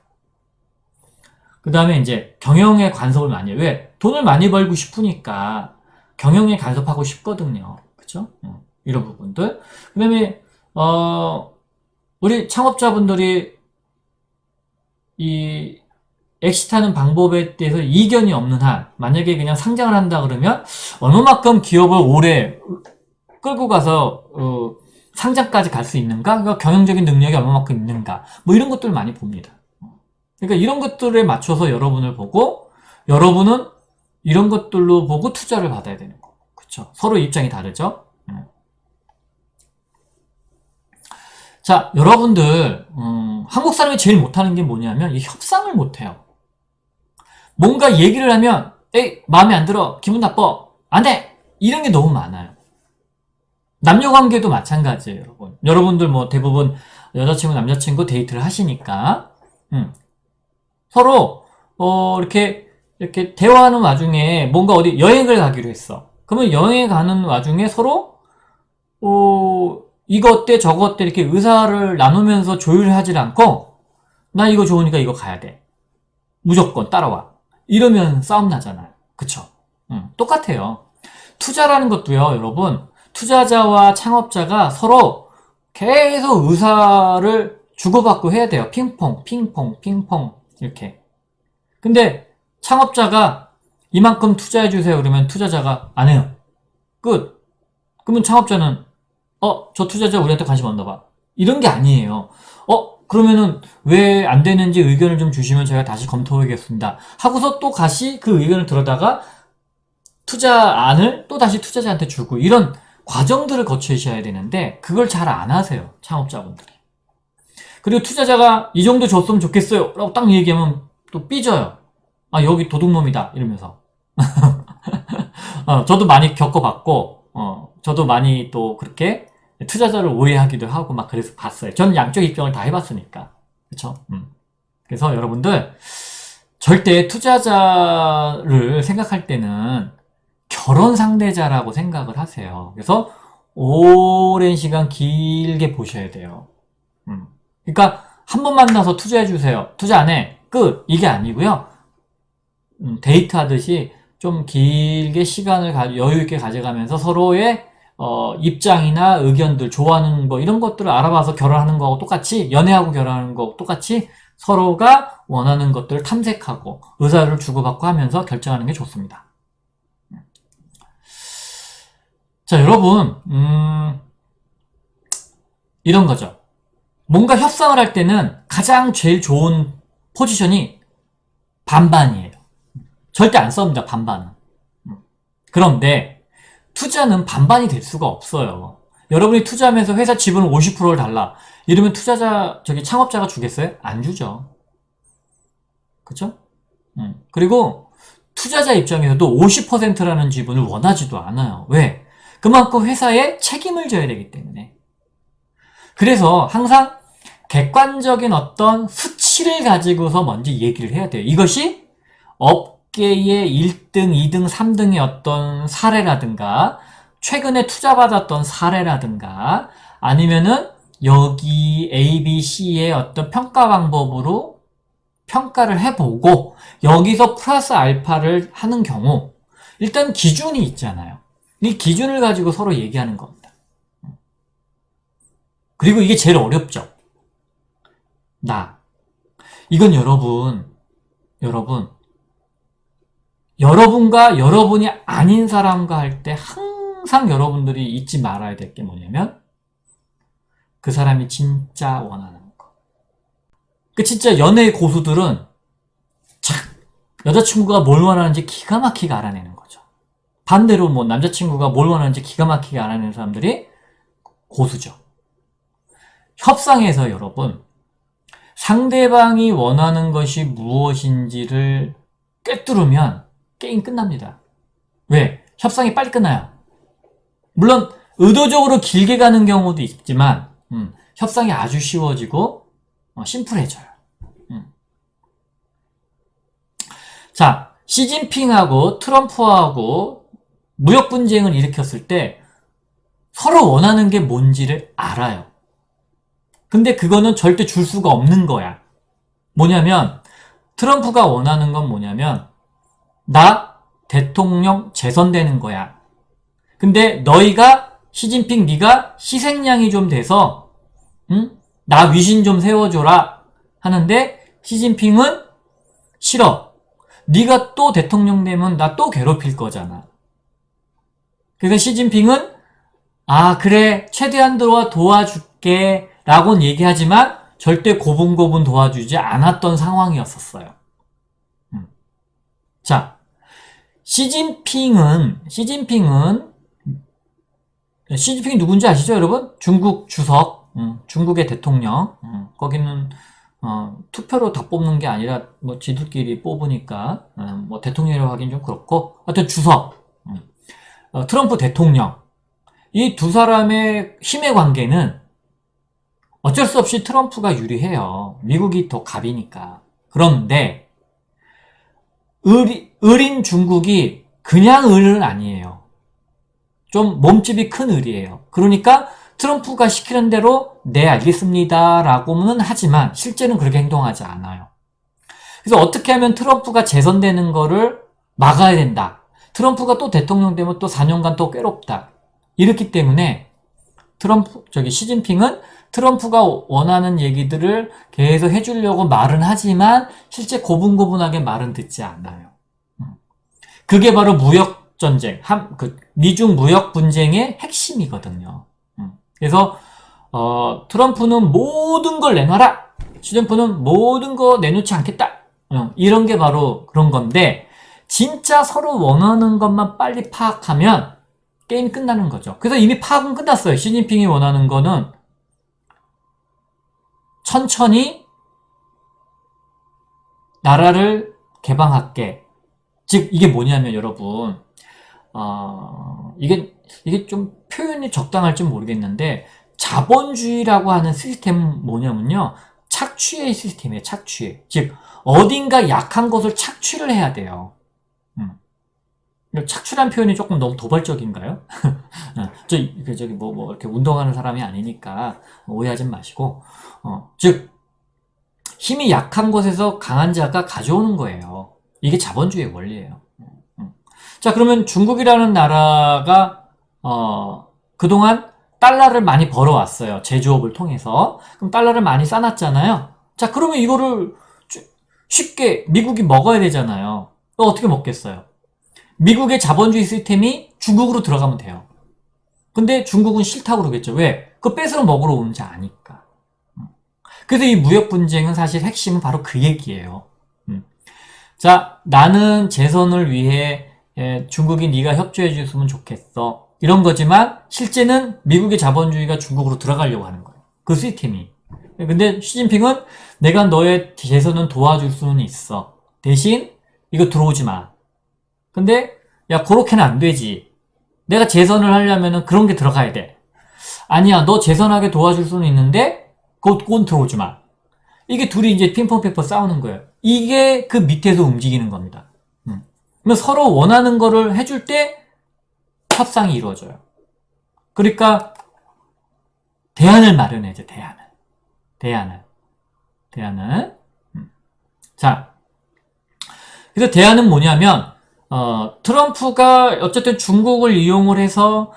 그 다음에 이제 경영에 간섭을 많이 해요. 왜? 돈을 많이 벌고 싶으니까 경영에 간섭하고 싶거든요. 그쵸? 이런 부분들. 그 다음에, 우리 창업자분들이 이 엑시트하는 방법에 대해서 이견이 없는 한, 만약에 그냥 상장을 한다 그러면 얼마만큼 기업을 오래 끌고 가서 상장까지 갈 수 있는가? 그러니까 경영적인 능력이 얼마만큼 있는가? 뭐 이런 것들을 많이 봅니다. 그러니까 이런 것들에 맞춰서 여러분을 보고, 여러분은 이런 것들로 보고 투자를 받아야 되는 거. 그쵸? 서로 입장이 다르죠? 자, 여러분들, 한국 사람이 제일 못하는 게 뭐냐면, 이 협상을 못해요. 뭔가 얘기를 하면, 에이, 마음에 안 들어. 기분 나빠. 안 해! 이런 게 너무 많아요. 남녀 관계도 마찬가지예요, 여러분. 여러분들 뭐 대부분 여자친구, 남자친구 데이트를 하시니까, 서로, 이렇게 대화하는 와중에 뭔가 어디 여행을 가기로 했어. 그러면 여행 가는 와중에 서로, 이거 어때, 저거 어때, 이렇게 의사를 나누면서 조율하지 않고, 나 이거 좋으니까 이거 가야 돼. 무조건 따라와. 이러면 싸움 나잖아요. 그쵸? 똑같아요. 투자라는 것도요, 여러분. 투자자와 창업자가 서로 계속 의사를 주고받고 해야 돼요. 핑퐁, 핑퐁, 핑퐁. 이렇게. 근데 창업자가 이만큼 투자해주세요. 그러면 투자자가 안 해요. 끝. 그러면 창업자는 저 투자자 우리한테 관심 없나 봐. 이런 게 아니에요. 그러면은 왜 안 되는지 의견을 좀 주시면 제가 다시 검토하겠습니다. 하고서 또 다시 그 의견을 들어다가 투자안을 또 다시 투자자한테 주고 이런 과정들을 거치셔야 되는데 그걸 잘 안 하세요. 창업자분들이. 그리고 투자자가 이 정도 줬으면 좋겠어요. 라고 딱 얘기하면 또 삐져요. 여기 도둑놈이다. 이러면서. 저도 많이 겪어봤고, 저도 많이 또 그렇게 투자자를 오해하기도 하고 막 그래서 봤어요. 저는 양쪽 입장을 다 해봤으니까. 그쵸? 그래서 여러분들, 절대 투자자를 생각할 때는 결혼 상대자라고 생각을 하세요. 그래서 오랜 시간 길게 보셔야 돼요. 그러니까 한 번 만나서 투자해주세요. 투자 안 해. 끝. 이게 아니고요. 데이트 하듯이 좀 길게 시간을 여유 있게 가져가면서 서로의 입장이나 의견들, 좋아하는 거 이런 것들을 알아봐서 결혼하는 거하고 똑같이 연애하고 결혼하는 거하고 똑같이 서로가 원하는 것들을 탐색하고 의사를 주고받고 하면서 결정하는 게 좋습니다. 자, 여러분 이런 거죠. 뭔가 협상을 할 때는 가장 제일 좋은 포지션이 반반이에요. 절대 안 싸웁니다. 반반은. 그런데 투자는 반반이 될 수가 없어요. 여러분이 투자하면서 회사 지분 50%를 달라. 이러면 창업자가 주겠어요? 안 주죠. 그쵸? 그리고 투자자 입장에서도 50%라는 지분을 원하지도 않아요. 왜? 그만큼 회사에 책임을 져야 되기 때문에. 그래서 항상 객관적인 어떤 수치를 가지고서 먼저 얘기를 해야 돼요. 이것이 업계의 1등, 2등, 3등의 어떤 사례라든가 최근에 투자받았던 사례라든가 아니면은 여기 A, B, C의 어떤 평가 방법으로 평가를 해보고 여기서 플러스 알파를 하는 경우 일단 기준이 있잖아요. 이 기준을 가지고 서로 얘기하는 겁니다. 그리고 이게 제일 어렵죠. 이건 여러분과 여러분이 아닌 사람과 할 때 항상 여러분들이 잊지 말아야 될 게 뭐냐면 그 사람이 진짜 원하는 거. 그 진짜 연애 고수들은 여자친구가 뭘 원하는지 기가 막히게 알아내는 거죠. 반대로 뭐 남자친구가 뭘 원하는지 기가 막히게 알아내는 사람들이 고수죠. 협상에서 여러분 상대방이 원하는 것이 무엇인지를 꿰뚫으면 게임 끝납니다. 왜? 협상이 빨리 끝나요. 물론 의도적으로 길게 가는 경우도 있지만 협상이 아주 쉬워지고 심플해져요. 자, 시진핑하고 트럼프하고 무역 분쟁을 일으켰을 때 서로 원하는 게 뭔지를 알아요. 근데 그거는 절대 줄 수가 없는 거야. 뭐냐면 트럼프가 원하는 건 뭐냐면 나 대통령 재선되는 거야. 근데 너희가 시진핑 네가 희생양이 좀 돼서 나 위신 좀 세워줘라 하는데 시진핑은 싫어. 네가 또 대통령 되면 나 또 괴롭힐 거잖아. 그래서 시진핑은 그래 최대한 도와줄게 라고는 얘기하지만 절대 고분고분 도와주지 않았던 상황이었었어요. 자, 시진핑이 누군지 아시죠, 여러분? 중국 주석, 중국의 대통령. 거기는 투표로 다 뽑는 게 아니라 뭐 지들끼리 뽑으니까 뭐 대통령이라고 하긴 좀 그렇고, 하여튼 주석, 트럼프 대통령. 이 두 사람의 힘의 관계는 어쩔 수 없이 트럼프가 유리해요. 미국이 더 갑이니까. 그런데 을인 중국이 그냥 을은 아니에요. 좀 몸집이 큰 을이에요. 그러니까 트럼프가 시키는 대로 네 알겠습니다 라고는 하지만 실제는 그렇게 행동하지 않아요. 그래서 어떻게 하면 트럼프가 재선되는 거를 막아야 된다. 트럼프가 또 대통령 되면 또 4년간 또 괴롭다. 이렇기 때문에 시진핑은 트럼프가 원하는 얘기들을 계속 해주려고 말은 하지만 실제 고분고분하게 말은 듣지 않아요. 그게 바로 무역전쟁, 미중 무역 분쟁의 핵심이거든요. 그래서 트럼프는 모든 걸 내놔라. 시진핑은 모든 거 내놓지 않겠다. 이런 게 바로 그런 건데 진짜 서로 원하는 것만 빨리 파악하면 게임이 끝나는 거죠. 그래서 이미 파악은 끝났어요. 시진핑이 원하는 거는 천천히 나라를 개방할게. 즉 이게 뭐냐면 여러분 이게 좀 표현이 적당할지 모르겠는데 자본주의라고 하는 시스템은 뭐냐면요. 착취의 시스템이에요. 착취. 즉 어딘가 약한 것을 착취를 해야 돼요. 착취란 표현이 조금 너무 도발적인가요? 저기 뭐 이렇게 운동하는 사람이 아니니까 오해하지 마시고, 즉 힘이 약한 곳에서 강한 자가 가져오는 거예요. 이게 자본주의의 원리예요. 자, 그러면 중국이라는 나라가 그동안 달러를 많이 벌어왔어요. 제조업을 통해서. 그럼 달러를 많이 쌓았잖아요. 자, 그러면 이거를 쉽게 미국이 먹어야 되잖아요. 어떻게 먹겠어요? 미국의 자본주의 시스템이 중국으로 들어가면 돼요. 근데 중국은 싫다고 그러겠죠. 왜? 그거 뺏으러 먹으러 오는지 아니까. 그래서 이 무역 분쟁은 사실 핵심은 바로 그 얘기예요. 자, 나는 재선을 위해 중국이 네가 협조해 줬으면 좋겠어. 이런 거지만 실제는 미국의 자본주의가 중국으로 들어가려고 하는 거예요. 그 시스템이. 근데 시진핑은 내가 너의 재선은 도와줄 수는 있어. 대신 이거 들어오지 마. 근데 야 그렇게는 안 되지. 내가 재선을 하려면은 그런 게 들어가야 돼. 아니야, 너 재선하게 도와줄 수는 있는데, 그건 들어오지 마. 이게 둘이 이제 핑퐁핑퐁 싸우는 거예요. 이게 그 밑에서 움직이는 겁니다. 그러면 서로 원하는 거를 해줄 때 협상이 이루어져요. 그러니까 대안을 마련해야죠. 대안을. 자, 그래서 대안은 뭐냐면 트럼프가 어쨌든 중국을 이용을 해서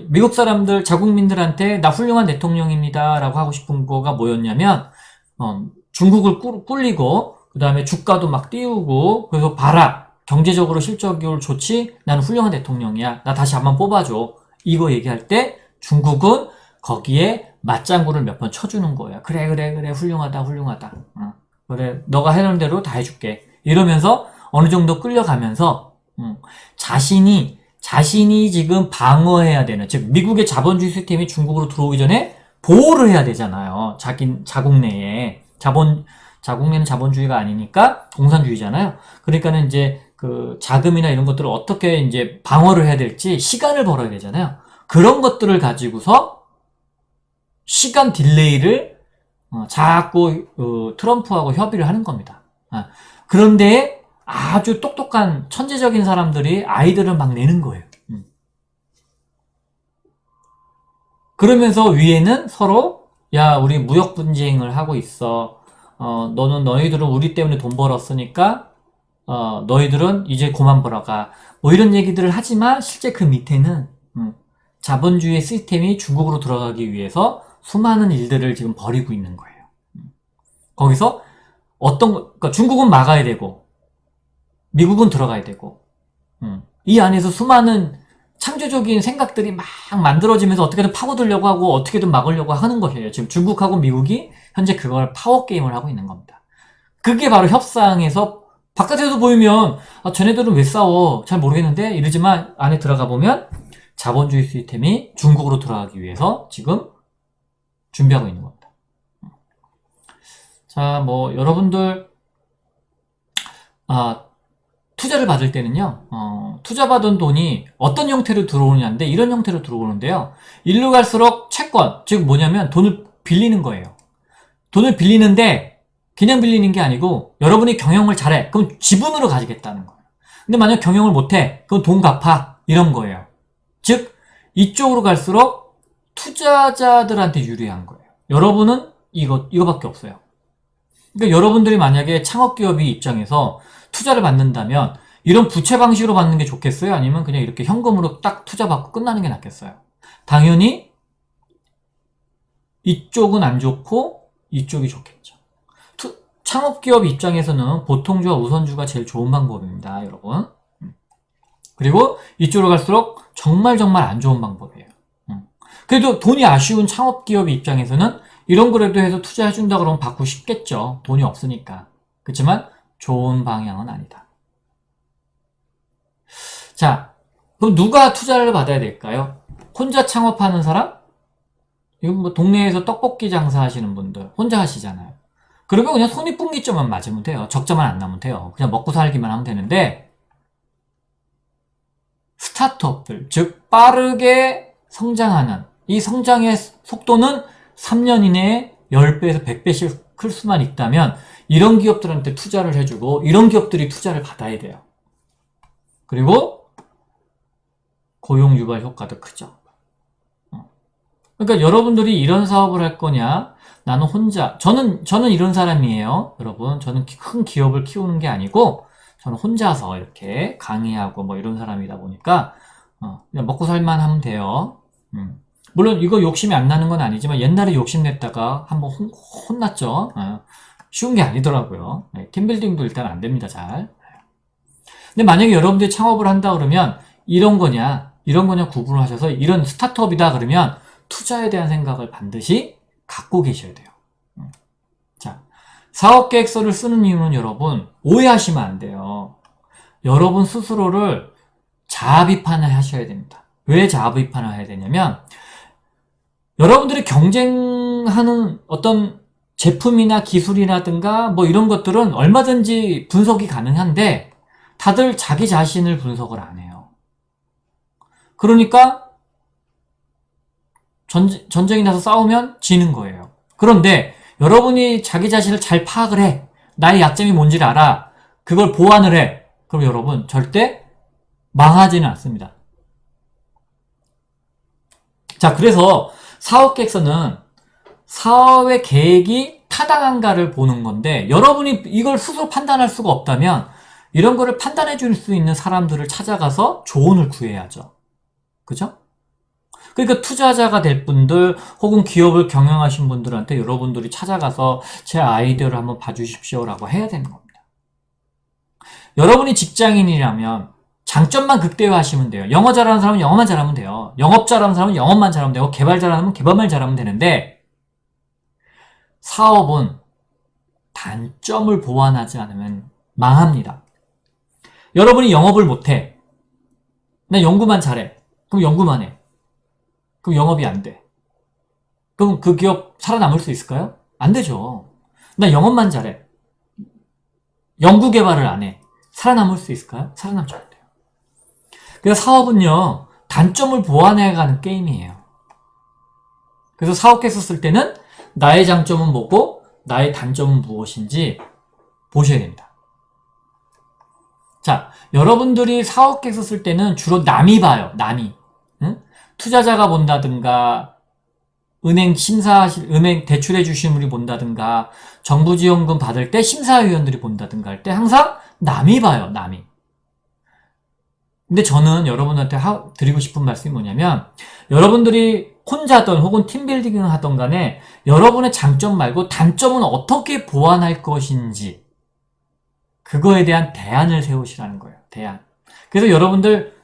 미국 사람들, 자국민들한테 나 훌륭한 대통령입니다 라고 하고 싶은 거가 뭐였냐면 중국을 꿀리고 그 다음에 주가도 막 띄우고 그래서 봐라, 경제적으로 실적으로 좋지, 나는 훌륭한 대통령이야, 나 다시 한번 뽑아줘, 이거 얘기할 때 중국은 거기에 맞장구를 몇 번 쳐주는 거야. 그래 훌륭하다. 그래, 너가 해놓은 대로 다 해줄게, 이러면서 어느 정도 끌려가면서 자신이 지금 방어해야 되는, 즉 미국의 자본주의 시스템이 중국으로 들어오기 전에 보호를 해야 되잖아요. 자국 내에. 자국 내는 자본주의가 아니니까 공산주의잖아요. 그러니까는 이제 그 자금이나 이런 것들을 어떻게 이제 방어를 해야 될지 시간을 벌어야 되잖아요. 그런 것들을 가지고서 시간 딜레이를 자꾸 트럼프하고 협의를 하는 겁니다. 그런데 아주 똑똑한 천재적인 사람들이 아이디어를 막 내는 거예요. 그러면서 위에는 서로, 야, 우리 무역 분쟁을 하고 있어. 너희들은 우리 때문에 돈 벌었으니까 너희들은 이제 그만 벌어가. 뭐 이런 얘기들을 하지만 실제 그 밑에는 자본주의 시스템이 중국으로 들어가기 위해서 수많은 일들을 지금 벌이고 있는 거예요. 거기서 그러니까 중국은 막아야 되고 미국은 들어가야 되고 이 안에서 수많은 창조적인 생각들이 막 만들어지면서 어떻게든 파고들려고 하고 어떻게든 막으려고 하는 것이에요. 지금 중국하고 미국이 현재 그걸 파워게임을 하고 있는 겁니다. 그게 바로 협상에서 바깥에서 보이면 쟤네들은 왜 싸워? 잘 모르겠는데? 이러지만 안에 들어가 보면 자본주의 시스템이 중국으로 들어가기 위해서 지금 준비하고 있는 겁니다. 자, 뭐 여러분들 투자를 받을 때는요, 투자받은 돈이 어떤 형태로 들어오느냐인데, 이런 형태로 들어오는데요. 일로 갈수록 채권, 즉 뭐냐면 돈을 빌리는 거예요. 돈을 빌리는데 그냥 빌리는 게 아니고 여러분이 경영을 잘해, 그럼 지분으로 가지겠다는 거예요. 근데 만약 경영을 못해, 그럼 돈 갚아, 이런 거예요. 즉 이쪽으로 갈수록 투자자들한테 유리한 거예요. 여러분은 이거밖에 없어요. 그러니까 여러분들이 만약에 창업기업이 입장에서 투자를 받는다면 이런 부채 방식으로 받는 게 좋겠어요? 아니면 그냥 이렇게 현금으로 딱 투자 받고 끝나는 게 낫겠어요? 당연히 이쪽은 안 좋고 이쪽이 좋겠죠. 창업기업 입장에서는 보통주와 우선주가 제일 좋은 방법입니다, 여러분. 그리고 이쪽으로 갈수록 정말 안 좋은 방법이에요. 그래도 돈이 아쉬운 창업기업 입장에서는 이런 거라도 해서 투자해준다 그러면 받고 싶겠죠. 돈이 없으니까. 그렇지만 좋은 방향은 아니다. 자, 그럼 누가 투자를 받아야 될까요? 혼자 창업하는 사람? 이건 뭐 동네에서 떡볶이 장사하시는 분들 혼자 하시잖아요. 그러면 그냥 손익분기점만 맞으면 돼요. 적자만 안 나면 돼요. 그냥 먹고 살기만 하면 되는데, 스타트업들, 즉 빠르게 성장하는, 이 성장의 속도는 3년 이내에 10배에서 100배씩 클 수만 있다면 이런 기업들한테 투자를 해주고 이런 기업들이 투자를 받아야 돼요. 그리고 고용 유발 효과도 크죠. 그러니까 여러분들이 이런 사업을 할 거냐, 나는 혼자, 저는 이런 사람이에요, 여러분. 저는 큰 기업을 키우는 게 아니고 저는 혼자서 이렇게 강의하고 뭐 이런 사람이다 보니까 그냥 먹고 살만 하면 돼요. 물론 이거 욕심이 안 나는 건 아니지만 옛날에 욕심냈다가 한번 혼났죠. 쉬운 게 아니더라고요. 팀빌딩도 일단 안 됩니다, 잘. 근데 만약에 여러분들이 창업을 한다 그러면 이런 거냐 구분을 하셔서, 이런 스타트업이다 그러면 투자에 대한 생각을 반드시 갖고 계셔야 돼요. 자, 사업계획서를 쓰는 이유는 여러분 오해하시면 안 돼요. 여러분 스스로를 자아 비판을 하셔야 됩니다. 왜 자아 비판을 해야 되냐면, 여러분들이 경쟁하는 어떤 제품이나 기술이라든가 뭐 이런 것들은 얼마든지 분석이 가능한데 다들 자기 자신을 분석을 안 해요. 그러니까 전쟁이 나서 싸우면 지는 거예요. 그런데 여러분이 자기 자신을 잘 파악을 해. 나의 약점이 뭔지를 알아. 그걸 보완을 해. 그럼 여러분 절대 망하지는 않습니다. 자, 그래서 사업계획서는 사업의 계획이 타당한가를 보는 건데, 여러분이 이걸 스스로 판단할 수가 없다면 이런 거를 판단해 줄 수 있는 사람들을 찾아가서 조언을 구해야죠. 그죠? 그러니까 투자자가 될 분들 혹은 기업을 경영하신 분들한테 여러분들이 찾아가서 제 아이디어를 한번 봐주십시오라고 해야 되는 겁니다. 여러분이 직장인이라면 장점만 극대화하시면 돼요. 영어 잘하는 사람은 영어만 잘하면 돼요. 영업 잘하는 사람은 영업만 잘하면 되고, 개발 잘하는 사람은 개발만 잘하면 되는데, 사업은 단점을 보완하지 않으면 망합니다. 여러분이 영업을 못해. 나 연구만 잘해. 그럼 연구만 해. 그럼 영업이 안 돼. 그럼 그 기업 살아남을 수 있을까요? 안 되죠. 나 영업만 잘해. 연구 개발을 안 해. 살아남을 수 있을까요? 살아남지 않아요. 그래서 사업은요, 단점을 보완해가는 게임이에요. 그래서 사업계획서 쓸 때는 나의 장점은 뭐고 나의 단점은 무엇인지 보셔야 됩니다. 자, 여러분들이 사업계획서 쓸 때는 주로 남이 봐요. 남이. 응? 투자자가 본다든가, 은행 대출해 주신 분이 본다든가, 정부 지원금 받을 때 심사위원들이 본다든가 할 때 항상 남이 봐요. 남이. 근데 저는 여러분한테 드리고 싶은 말씀이 뭐냐면, 여러분들이 혼자든 혹은 팀빌딩을 하던 간에 여러분의 장점 말고 단점은 어떻게 보완할 것인지, 그거에 대한 대안을 세우시라는 거예요. 대안. 그래서 여러분들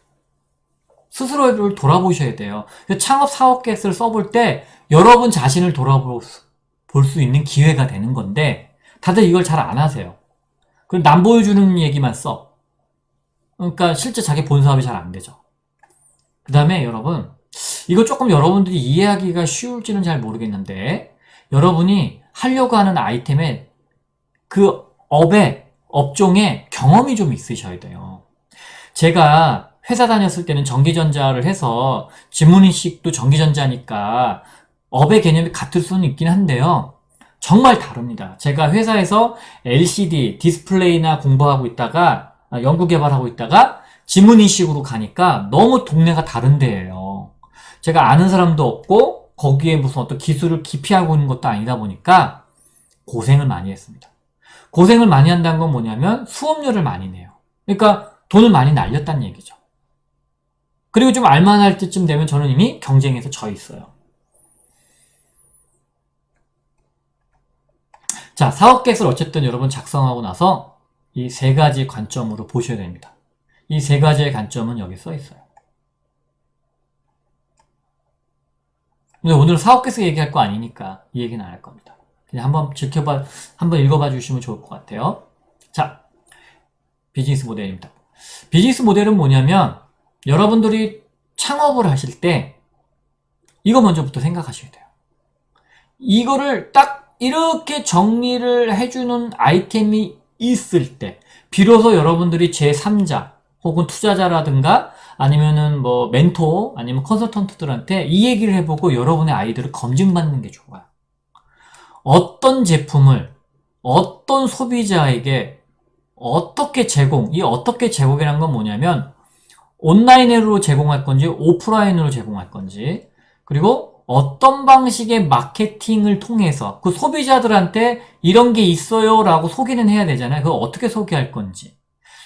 스스로를 돌아보셔야 돼요. 창업 사업 계획서를 써볼 때 여러분 자신을 돌아볼 수 있는 기회가 되는 건데, 다들 이걸 잘 안 하세요. 그럼 남 보여주는 얘기만 써. 그러니까 실제 자기 본 사업이 잘 안 되죠. 그 다음에 여러분, 이거 조금 여러분들이 이해하기가 쉬울지는 잘 모르겠는데, 여러분이 하려고 하는 아이템에 그 업종에 경험이 좀 있으셔야 돼요. 제가 회사 다녔을 때는 전기전자를 해서, 지문인식도 전기전자니까 업의 개념이 같을 수는 있긴 한데요. 정말 다릅니다. 제가 회사에서 LCD, 디스플레이나 공부하고 있다가, 연구 개발하고 있다가 지문인식으로 가니까 너무 동네가 다른 데예요. 제가 아는 사람도 없고 거기에 무슨 어떤 기술을 깊이 알고 있는 것도 아니다 보니까 고생을 많이 했습니다. 고생을 많이 한다는 건 뭐냐면 수업료를 많이 내요. 그러니까 돈을 많이 날렸다는 얘기죠. 그리고 좀 알만할 때쯤 되면 저는 이미 경쟁에서 져 있어요. 자, 사업계획서를 어쨌든 여러분 작성하고 나서 이 세 가지 관점으로 보셔야 됩니다. 이 세 가지의 관점은 여기 써 있어요. 근데 오늘 사업계획서 얘기할 거 아니니까 이 얘기는 안 할 겁니다. 그냥 한번 읽어봐 주시면 좋을 것 같아요. 자, 비즈니스 모델입니다. 비즈니스 모델은 뭐냐면, 여러분들이 창업을 하실 때 이거 먼저부터 생각하셔야 돼요. 이거를 딱 이렇게 정리를 해주는 아이템이 있을 때 비로소 여러분들이 제3자 혹은 투자자라든가 아니면은 뭐 멘토 아니면 컨설턴트들한테 이 얘기를 해보고 여러분의 아이디어를 검증받는 게 좋아요. 어떤 제품을 어떤 소비자에게 어떻게 이 어떻게 제공이라는 건 뭐냐면, 온라인으로 제공할 건지 오프라인으로 제공할 건지, 그리고 어떤 방식의 마케팅을 통해서 그 소비자들한테 이런 게 있어요 라고 소개는 해야 되잖아요. 그걸 어떻게 소개할 건지,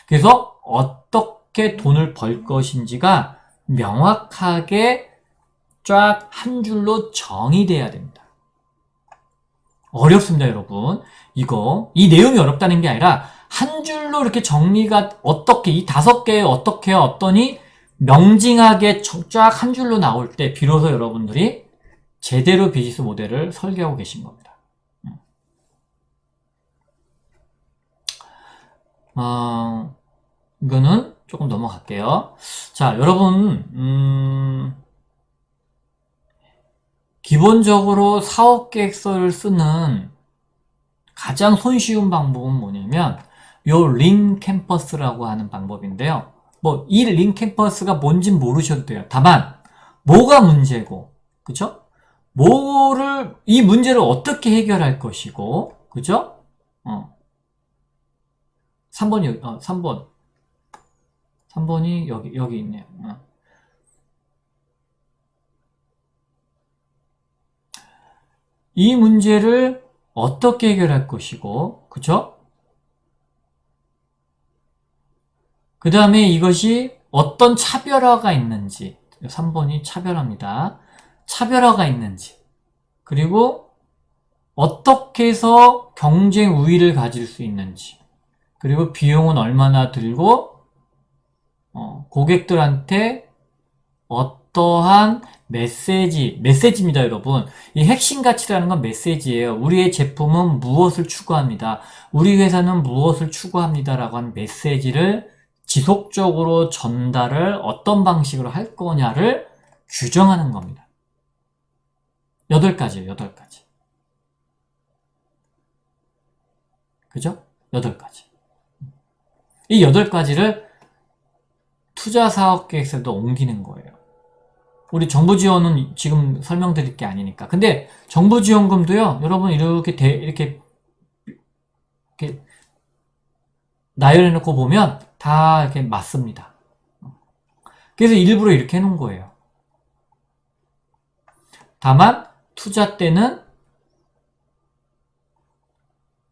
그래서 어떻게 돈을 벌 것인지가 명확하게 쫙 한 줄로 정의돼야 됩니다. 어렵습니다, 여러분. 이 내용이 어렵다는 게 아니라 한 줄로 이렇게 정리가 어떻게, 이 5개에 어떻게 어떠니 명징하게 쫙 한 줄로 나올 때 비로소 여러분들이 제대로 비즈니스 모델을 설계하고 계신 겁니다. 이거는 조금 넘어갈게요. 자, 여러분, 기본적으로 사업계획서를 쓰는 가장 손쉬운 방법은 뭐냐면 요 링 캠퍼스라고 하는 방법인데요. 뭐 이 링캠퍼스가 뭔진 모르셔도 돼요. 다만 뭐가 문제고, 그죠? 이 문제를 어떻게 해결할 것이고, 그죠? 3번이 3번이 여기 있네요. 이 문제를 어떻게 해결할 것이고, 그죠? 그 다음에 이것이 어떤 차별화가 있는지, 3번이 차별화입니다. 차별화가 있는지, 그리고 어떻게 해서 경쟁 우위를 가질 수 있는지, 그리고 비용은 얼마나 들고, 고객들한테 어떠한 메시지입니다, 여러분. 이 핵심 가치라는 건 메시지예요. 우리의 제품은 무엇을 추구합니다. 우리 회사는 무엇을 추구합니다라고 하는 메시지를 지속적으로 전달을 어떤 방식으로 할 거냐를 규정하는 겁니다. 8가지예요, 8가지. 그죠? 8가지. 이 8가지를 투자사업계획서에도 옮기는 거예요. 우리 정부 지원은 지금 설명드릴 게 아니니까. 근데 정부 지원금도요, 여러분 이렇게 나열해놓고 보면 다 이렇게 맞습니다. 그래서 일부러 이렇게 해놓은 거예요. 다만 투자 때는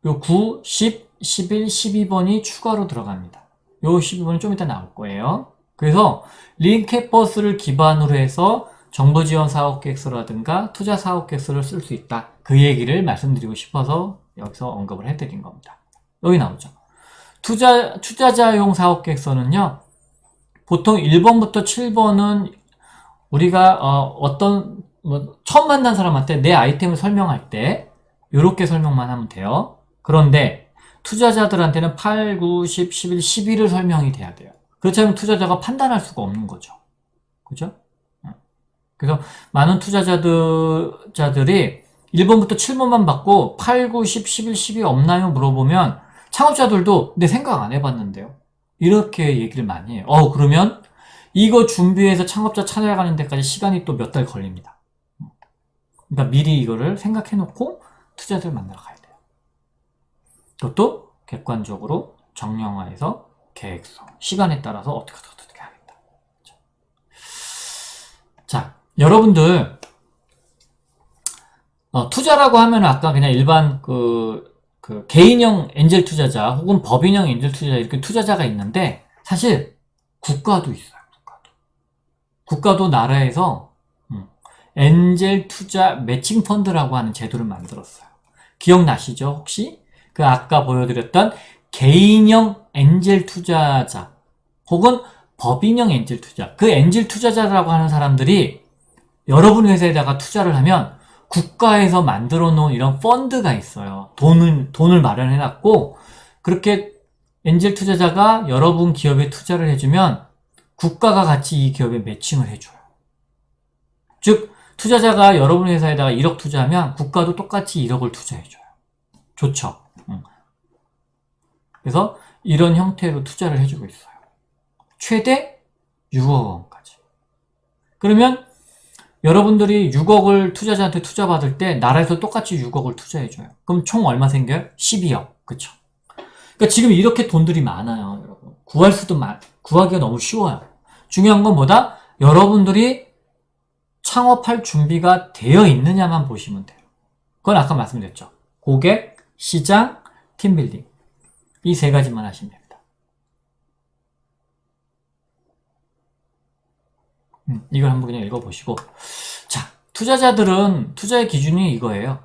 요 9, 10, 11, 12번이 추가로 들어갑니다. 요 12번은 좀 이따 나올 거예요. 그래서 링캠퍼스를 기반으로 해서 정부지원사업계획서라든가 투자사업계획서를 쓸 수 있다. 그 얘기를 말씀드리고 싶어서 여기서 언급을 해드린 겁니다. 여기 나오죠. 투자자용 사업계획서는요, 보통 1번부터 7번은 우리가 처음 만난 사람한테 내 아이템을 설명할 때 이렇게 설명만 하면 돼요. 그런데 투자자들한테는 8, 9, 10, 11, 12를 설명이 돼야 돼요. 그렇지 않으면 투자자가 판단할 수가 없는 거죠. 그죠? 그래서 많은 투자자들이 1번부터 7번만 받고 8, 9, 10, 11, 12 없나요? 물어보면 창업자들도 내 생각 안 해봤는데요. 이렇게 얘기를 많이 해요. 그러면 이거 준비해서 창업자 찾아가는 데까지 시간이 또 몇 달 걸립니다. 그러니까 미리 이거를 생각해 놓고 투자자를 만나러 가야 돼요. 그것도 객관적으로 정량화해서 계획서, 시간에 따라서 어떻게 하겠다. 자, 여러분들 투자라고 하면 아까 그냥 일반 개인형 엔젤 투자자 혹은 법인형 엔젤 투자자 이렇게 투자자가 있는데 사실 국가도 있어요. 국가도 나라에서 엔젤 투자 매칭 펀드라고 하는 제도를 만들었어요. 기억나시죠? 혹시? 그 아까 보여드렸던 개인형 엔젤 투자자 혹은 법인형 엔젤 투자, 그 엔젤 투자자라고 하는 사람들이 여러분 회사에다가 투자를 하면 국가에서 만들어 놓은 이런 펀드가 있어요. 돈을 마련해 놨고, 그렇게 엔젤 투자자가 여러분 기업에 투자를 해주면 국가가 같이 이 기업에 매칭을 해줘요. 즉, 투자자가 여러분 회사에다가 1억 투자하면 국가도 똑같이 1억을 투자해줘요. 좋죠? 그래서 이런 형태로 투자를 해주고 있어요. 최대 6억 원까지. 그러면 여러분들이 6억을 투자자한테 투자받을 때 나라에서 똑같이 6억을 투자해줘요. 그럼 총 얼마 생겨요? 12억. 그쵸? 그러니까 지금 이렇게 돈들이 많아요, 여러분. 구하기가 너무 쉬워요. 중요한 건 뭐다? 여러분들이 창업할 준비가 되어 있느냐만 보시면 돼요. 그건 아까 말씀드렸죠. 고객, 시장, 팀빌딩. 이 3가지만 하시면 됩니다. 이걸 한번 그냥 읽어보시고. 자, 투자자들은 투자의 기준이 이거예요.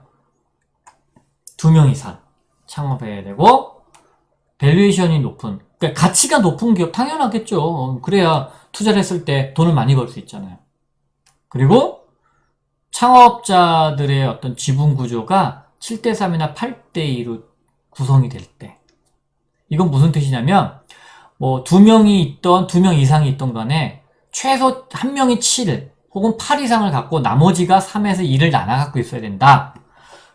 2명 이상 창업해야 되고, 밸류에이션이 높은, 그러니까 가치가 높은 기업 당연하겠죠. 그래야 투자를 했을 때 돈을 많이 벌 수 있잖아요. 그리고 창업자들의 어떤 지분 구조가 7대3이나 8대2로 구성이 될 때, 이건 무슨 뜻이냐면 2명이 있던 2명 이상이 있던 간에 최소 1명이 7 혹은 8 이상을 갖고 나머지가 3에서 2를 나눠 갖고 있어야 된다.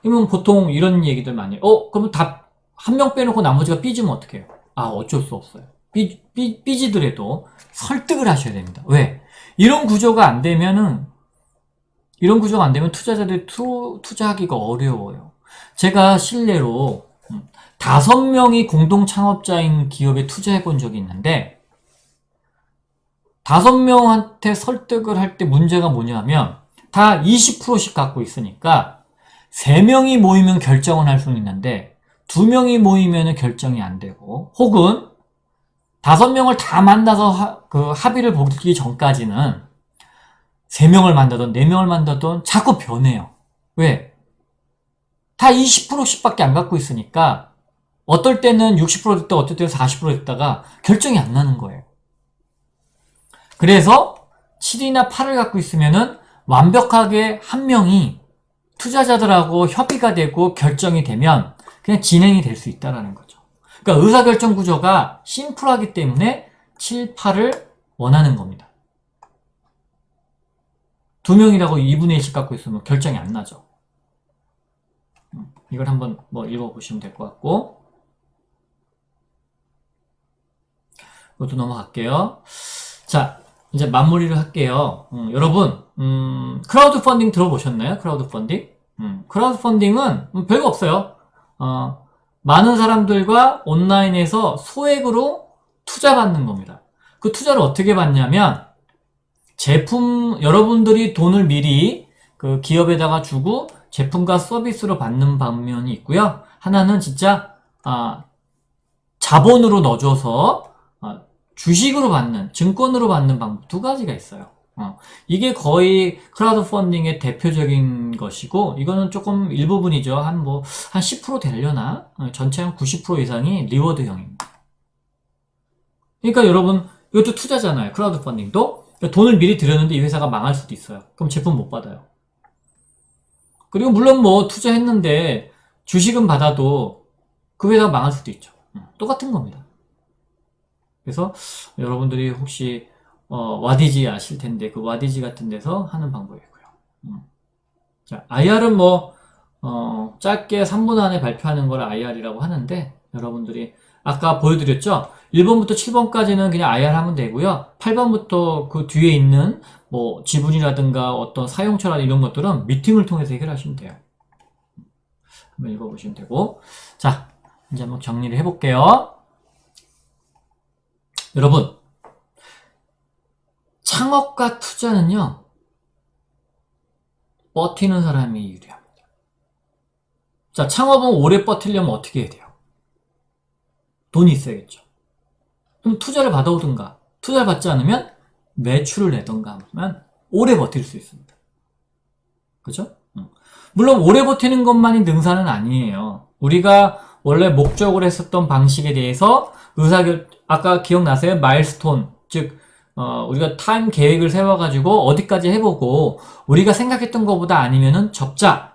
그러면 보통 이런 얘기들 많이 해요. 그러면 다 1명 빼놓고 나머지가 삐지면 어떡해요? 어쩔 수 없어요. 삐지더라도 설득을 하셔야 됩니다. 왜? 이런 구조가 안 되면 투자자들이 투자하기가 어려워요. 제가 실례로 5명이 공동 창업자인 기업에 투자해 본 적이 있는데 5명한테 설득을 할 때 문제가 뭐냐면 다 20%씩 갖고 있으니까 3명이 모이면 결정을 할 수는 있는데 2명이 모이면 결정이 안 되고 혹은 5명을 다 만나서 합의를 보기 전까지는 3명을 만나든 4명을 만나든 자꾸 변해요. 왜? 다 20%씩 밖에 안 갖고 있으니까 어떨 때는 60% 됐다가 어떨 때는 40% 됐다가 결정이 안 나는 거예요. 그래서 7이나 8을 갖고 있으면은 완벽하게 한 명이 투자자들하고 협의가 되고 결정이 되면 그냥 진행이 될 수 있다는 거죠. 그러니까 의사결정 구조가 심플하기 때문에 7, 8을 원하는 겁니다. 2명이라고 2분의 1씩 갖고 있으면 결정이 안 나죠. 이걸 한번 읽어보시면 될 것 같고 이것도 넘어갈게요. 자, 이제 마무리를 할게요. 여러분, 크라우드 펀딩 들어보셨나요? 크라우드 펀딩? 크라우드 펀딩은 별거 없어요. 많은 사람들과 온라인에서 소액으로 투자받는 겁니다. 그 투자를 어떻게 받냐면, 여러분들이 돈을 미리 그 기업에다가 주고 제품과 서비스로 받는 방면이 있고요. 하나는 진짜, 자본으로 넣어줘서, 주식으로 받는, 증권으로 받는 방법 2가지가 있어요. 이게 거의 크라우드 펀딩의 대표적인 것이고, 이거는 조금 일부분이죠. 한 10% 되려나? 전체 한 90% 이상이 리워드형입니다. 그러니까 여러분, 이것도 투자잖아요. 크라우드 펀딩도. 그러니까 돈을 미리 들였는데 이 회사가 망할 수도 있어요. 그럼 제품 못 받아요. 그리고 물론 투자했는데 주식은 받아도 그 회사가 망할 수도 있죠. 똑같은 겁니다. 그래서 여러분들이 혹시 와디지 아실 텐데 그 와디지 같은 데서 하는 방법이고요. 자, IR은 짧게 3분 안에 발표하는 걸 IR이라고 하는데 여러분들이 아까 보여드렸죠? 1번부터 7번까지는 그냥 IR 하면 되고요. 8번부터 그 뒤에 있는 지분이라든가 어떤 사용처라든가 이런 것들은 미팅을 통해서 해결하시면 돼요. 한번 읽어보시면 되고. 자, 이제 한번 정리를 해볼게요. 여러분, 창업과 투자는요, 버티는 사람이 유리합니다. 자, 창업은 오래 버티려면 어떻게 해야 돼요? 돈이 있어야겠죠. 그럼 투자를 받아오든가, 투자를 받지 않으면 매출을 내던가 하면 오래 버틸 수 있습니다. 그죠? 물론 오래 버티는 것만이 능사는 아니에요. 우리가 원래 목적으로 했었던 방식에 대해서 아까 기억나세요? 마일스톤, 즉 우리가 타임 계획을 세워가지고 어디까지 해보고 우리가 생각했던 것보다 아니면은 적자라고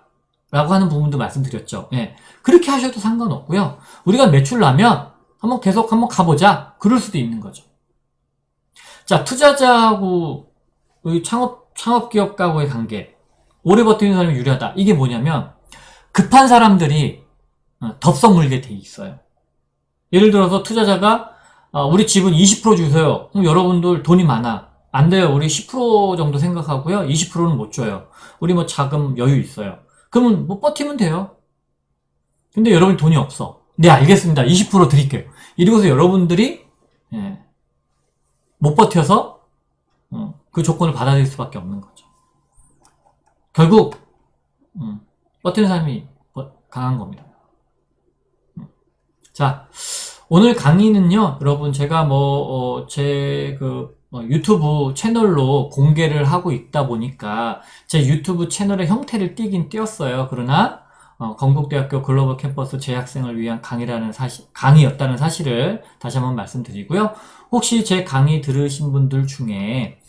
하는 부분도 말씀드렸죠. 예. 그렇게 하셔도 상관없고요. 우리가 매출 나면 한번 가보자. 그럴 수도 있는 거죠. 자, 투자자하고 창업기업하고의 관계. 오래 버티는 사람이 유리하다. 이게 뭐냐면 급한 사람들이 덥석 물게 돼 있어요. 예를 들어서 투자자가 우리 지분 20% 주세요. 그럼 여러분들 돈이 많아. 안 돼요. 우리 10% 정도 생각하고요. 20%는 못 줘요. 우리 자금 여유 있어요. 그러면 버티면 돼요. 근데 여러분 돈이 없어. 네, 알겠습니다. 20% 드릴게요. 이러고서 여러분들이 못 버텨서 그 조건을 받아들일 수밖에 없는 거죠. 결국 버티는 사람이 강한 겁니다. 자, 오늘 강의는요, 여러분, 제가 제 유튜브 채널로 공개를 하고 있다 보니까 제 유튜브 채널의 형태를 띄긴 띄었어요. 그러나 건국대학교 글로벌 캠퍼스 재학생을 위한 강의였다는 사실을 다시 한번 말씀드리고요. 혹시 제 강의 들으신 분들 중에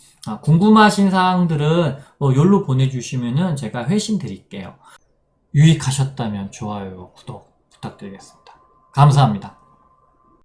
궁금하신 사항들은 여기로 보내주시면은 제가 회신 드릴게요. 유익하셨다면 좋아요, 구독 부탁드리겠습니다. 감사합니다.